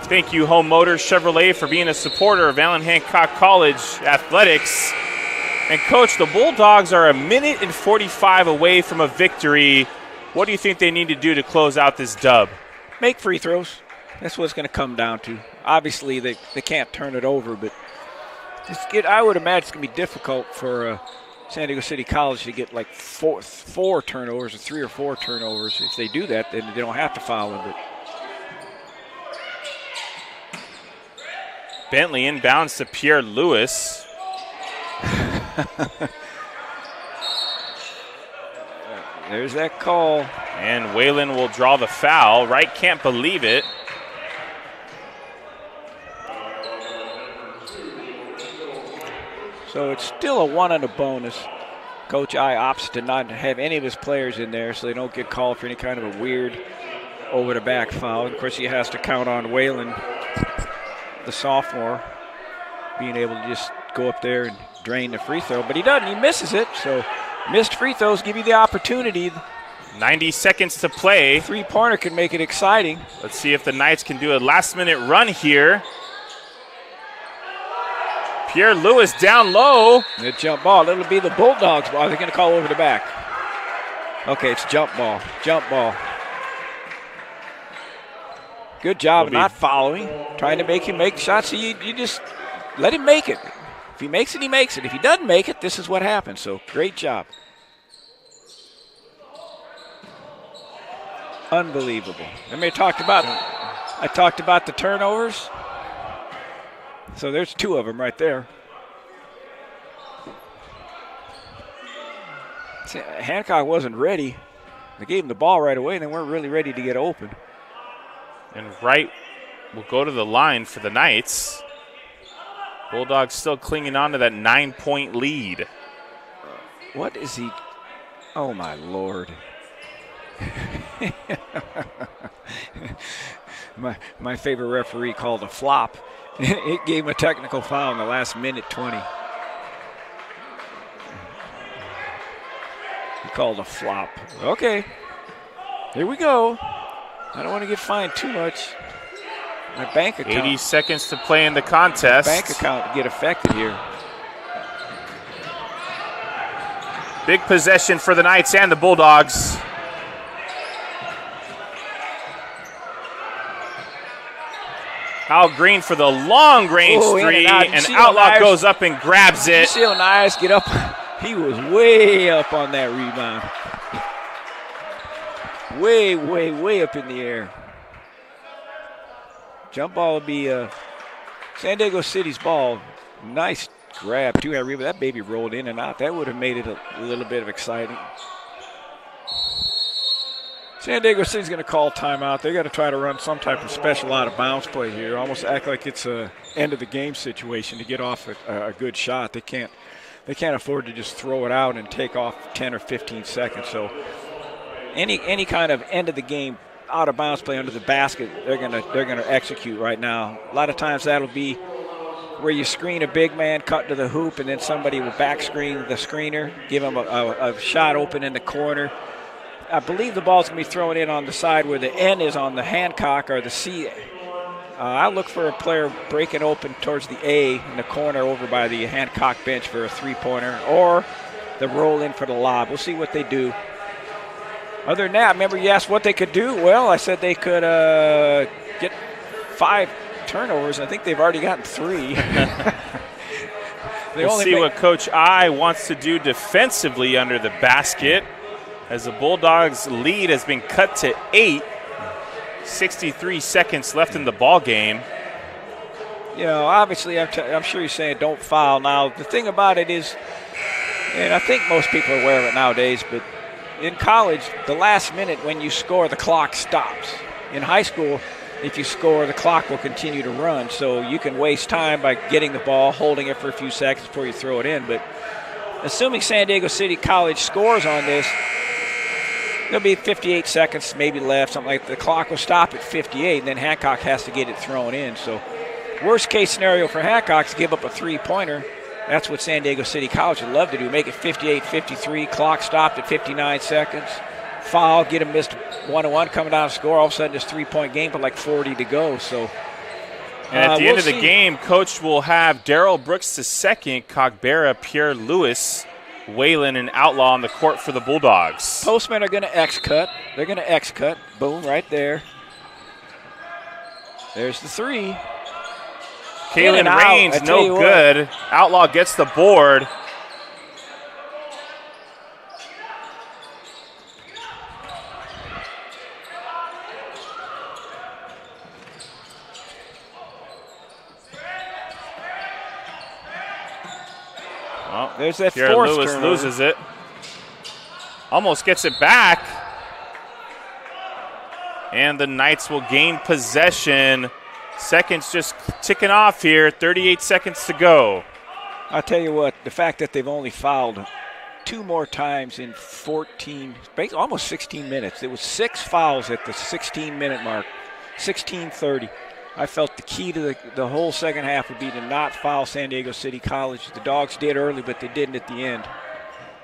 Thank you, Home Motors Chevrolet, for being a supporter of Allan Hancock College athletics. And, Coach, the Bulldogs are 1 minute and 45 away from a victory. What do you think they need to do to close out this dub? Make free throws. That's what it's going to come down to. Obviously, they can't turn it over, but I would imagine it's going to be difficult for San Diego City College to get like four turnovers or 3 or 4 turnovers. If they do that, then they don't have to foul them. But Bentley inbounds to Pierre Lewis. There's that call. And Whalen will draw the foul. Wright can't believe it. So it's still a 1 and a bonus. Coach I opts to not have any of his players in there so they don't get called for any kind of a weird over-the-back foul. Of course, he has to count on Whalen, the sophomore, being able to just go up there and drain the free throw. But he doesn't. He misses it. So missed free throws give you the opportunity. 90 seconds to play. Three-pointer can make it exciting. Let's see if the Knights can do a last-minute run here. Pierre Lewis down low. Good jump ball. It'll be the Bulldogs ball. They're going to call over the back. Okay, it's jump ball. Jump ball. Good job not fouling. Trying to make him make shots. So you just let him make it. If he makes it, he makes it. If he doesn't make it, this is what happens. So great job. Unbelievable. I talked about the turnovers. So there's 2 of them right there. See, Hancock wasn't ready. They gave him the ball right away, and they weren't really ready to get open. And Wright will go to the line for the Knights. Bulldogs still clinging on to that 9-point lead. What is he? Oh, my Lord. my favorite referee called a flop. It gave him a technical foul in the last minute 20. He called a flop. Okay. Here we go. I don't want to get fined too much. My bank account. 80 seconds to play in the contest. My bank account get affected here. Big possession for the Knights and the Bulldogs. Al Green for the long-range three, and Outlaw goes up and grabs it. You see Onias get up. He was way up on that rebound. Way, way, way up in the air. Jump ball will be San Diego City's ball. Nice grab, too. That baby rolled in and out. That would have made it a little bit of exciting. San Diego City's going to call timeout. They got to try to run some type of special out of bounds play here, almost act like it's a end of the game situation to get off a good shot. They can't afford to just throw it out and take off 10 or 15 seconds. So any kind of end of the game out of bounds play under the basket, they're gonna execute right now. A lot of times that'll be where you screen a big man, cut to the hoop, and then somebody will back screen the screener, give him a shot open in the corner. I believe the ball's going to be thrown in on the side where the N is on the Hancock or the C. I look for a player breaking open towards the A in the corner over by the Hancock bench for a three-pointer, or the roll in for the lob. We'll see what they do. Other than that, remember you asked what they could do? Well, I said they could get 5 turnovers. I think they've already gotten 3. We'll see what Coach I wants to do defensively under the basket, as the Bulldogs' lead has been cut to 8. 63 seconds left in the ball game. You know, obviously, I'm sure you're saying don't foul. Now, the thing about it is, and I think most people are aware of it nowadays, but in college, the last minute when you score, the clock stops. In high school, if you score, the clock will continue to run. So you can waste time by getting the ball, holding it for a few seconds before you throw it in. But assuming San Diego City College scores on this, there'll be 58 seconds maybe left, something like that. The clock will stop at 58, and then Hancock has to get it thrown in. So worst case scenario for Hancock is give up a three-pointer. That's what San Diego City College would love to do, make it 58-53, clock stopped at 59 seconds. Foul, get them missed 1-1, coming down to score. All of a sudden, it's 3-point game, but like 40 to go. So, and at the end of the game, Coach will have Darrell Brooks II, Cogbera, Pierre Lewis, Whalen, and Outlaw on the court for the Bulldogs. Postmen are going to X-cut. They're going to X-cut. Boom, right there. There's the 3. Kalen Raines, no good. Outlaw gets the board. Well, there's that Pierre fourth Lewis turnover. loses it. Almost gets it back. And the Knights will gain possession. Seconds just ticking off here. 38 seconds to go. I'll tell you what, the fact that they've only fouled 2 more times in 14, almost 16 minutes. It was 6 fouls at the 16-minute mark, 16:30. I felt the key to the whole second half would be to not foul San Diego City College. The Dogs did early, but they didn't at the end.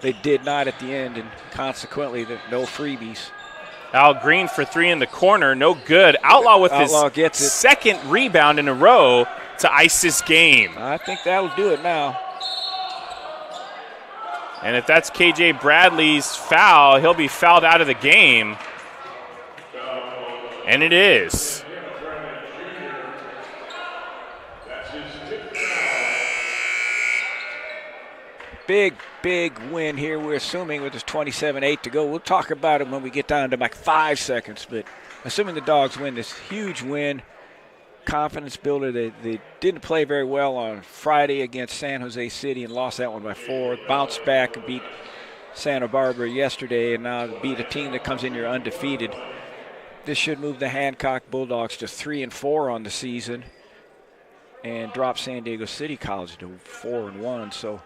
They did not at the end, and consequently, no freebies. Al Green for 3 in the corner, no good. Outlaw with his second rebound in a row to ice this game. I think that'll do it now. And if that's KJ Bradley's foul, he'll be fouled out of the game. And it is. Big win here, we're assuming, with this 27-8 to go. We'll talk about it when we get down to like 5 seconds, but assuming the Dogs win this huge win, confidence builder. They didn't play very well on Friday against San Jose City and lost that one by 4. Bounced back and beat Santa Barbara yesterday, and now beat a team that comes in here undefeated. This should move the Hancock Bulldogs to 3-4 on the season and drop San Diego City College to 4-1. So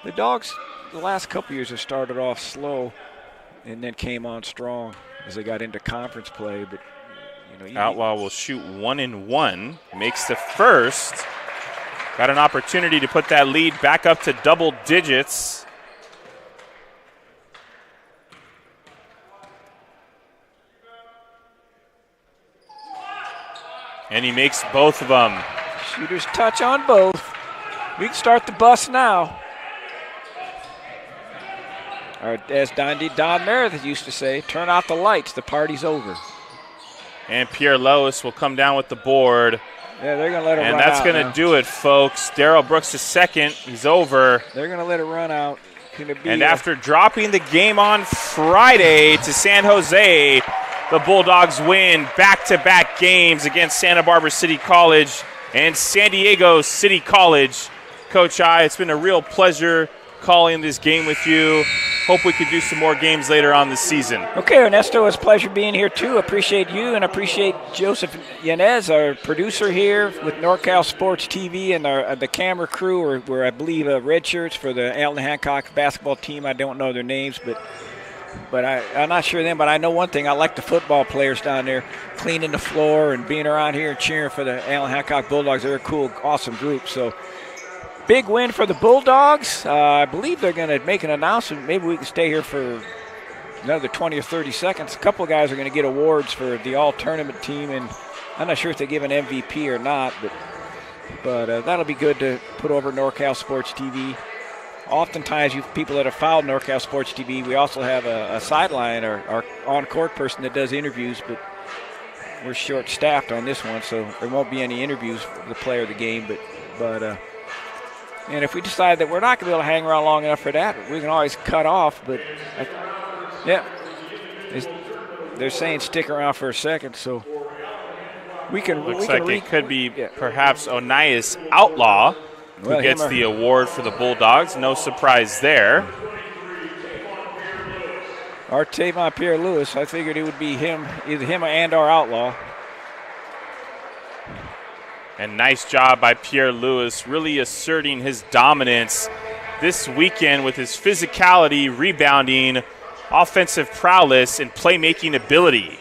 the Dogs, the last couple years, have started off slow and then came on strong as they got into conference play. But Outlaw will shoot 1-1, makes the first. Got an opportunity to put that lead back up to double digits. And he makes both of them. Shooter's touch on both. We can start the bus now. Or as Don Meredith used to say, turn out the lights, the party's over. And Pierre Lewis will come down with the board. Yeah, they're going to let it run out. And that's going to do it, folks. Darrell Brooks II, he's over. They're going to let it run out. And after dropping the game on Friday to San Jose, the Bulldogs win back-to-back games against Santa Barbara City College and San Diego City College. Coach I, it's been a real pleasure calling this game with you. hope we could do some more games later on this season. Okay, Ernesto, it's a pleasure being here too. Appreciate you and appreciate Joseph Yanez, our producer here with NorCal Sports TV, and the camera crew, were I believe red shirts for the Allan Hancock basketball team. I don't know their names, but I'm not sure of them. But I know one thing: I like the football players down there cleaning the floor and being around here and cheering for the Allan Hancock Bulldogs. They're a cool, awesome group. So. Big win for the Bulldogs. I believe they're going to make an announcement. Maybe we can stay here for another 20 or 30 seconds. A couple of guys are going to get awards for the all-tournament team, and I'm not sure if they give an MVP or not, but that'll be good to put over NorCal Sports TV. Oftentimes, you people that have followed NorCal Sports TV, we also have a sideline or our on-court person that does interviews, but we're short-staffed on this one, so there won't be any interviews for the player of the game, but and if we decide that we're not going to be able to hang around long enough for that, we can always cut off. But, yeah, they're saying stick around for a second, so we can. Looks like it could be perhaps Onias Outlaw who gets the award for the Bulldogs. No surprise there. Artavon Pierre-Louis, I figured it would be him, either him and our Outlaw. And nice job by Pierre-Louis, really asserting his dominance this weekend with his physicality, rebounding, offensive prowess, and playmaking ability.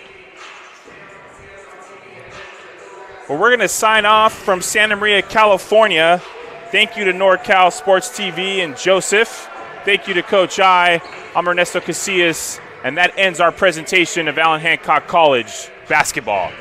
Well, we're going to sign off from Santa Maria, California. Thank you to NorCal Sports TV and Joseph. Thank you to Coach I. I'm Ernesto Casillas, and that ends our presentation of Allan Hancock College basketball.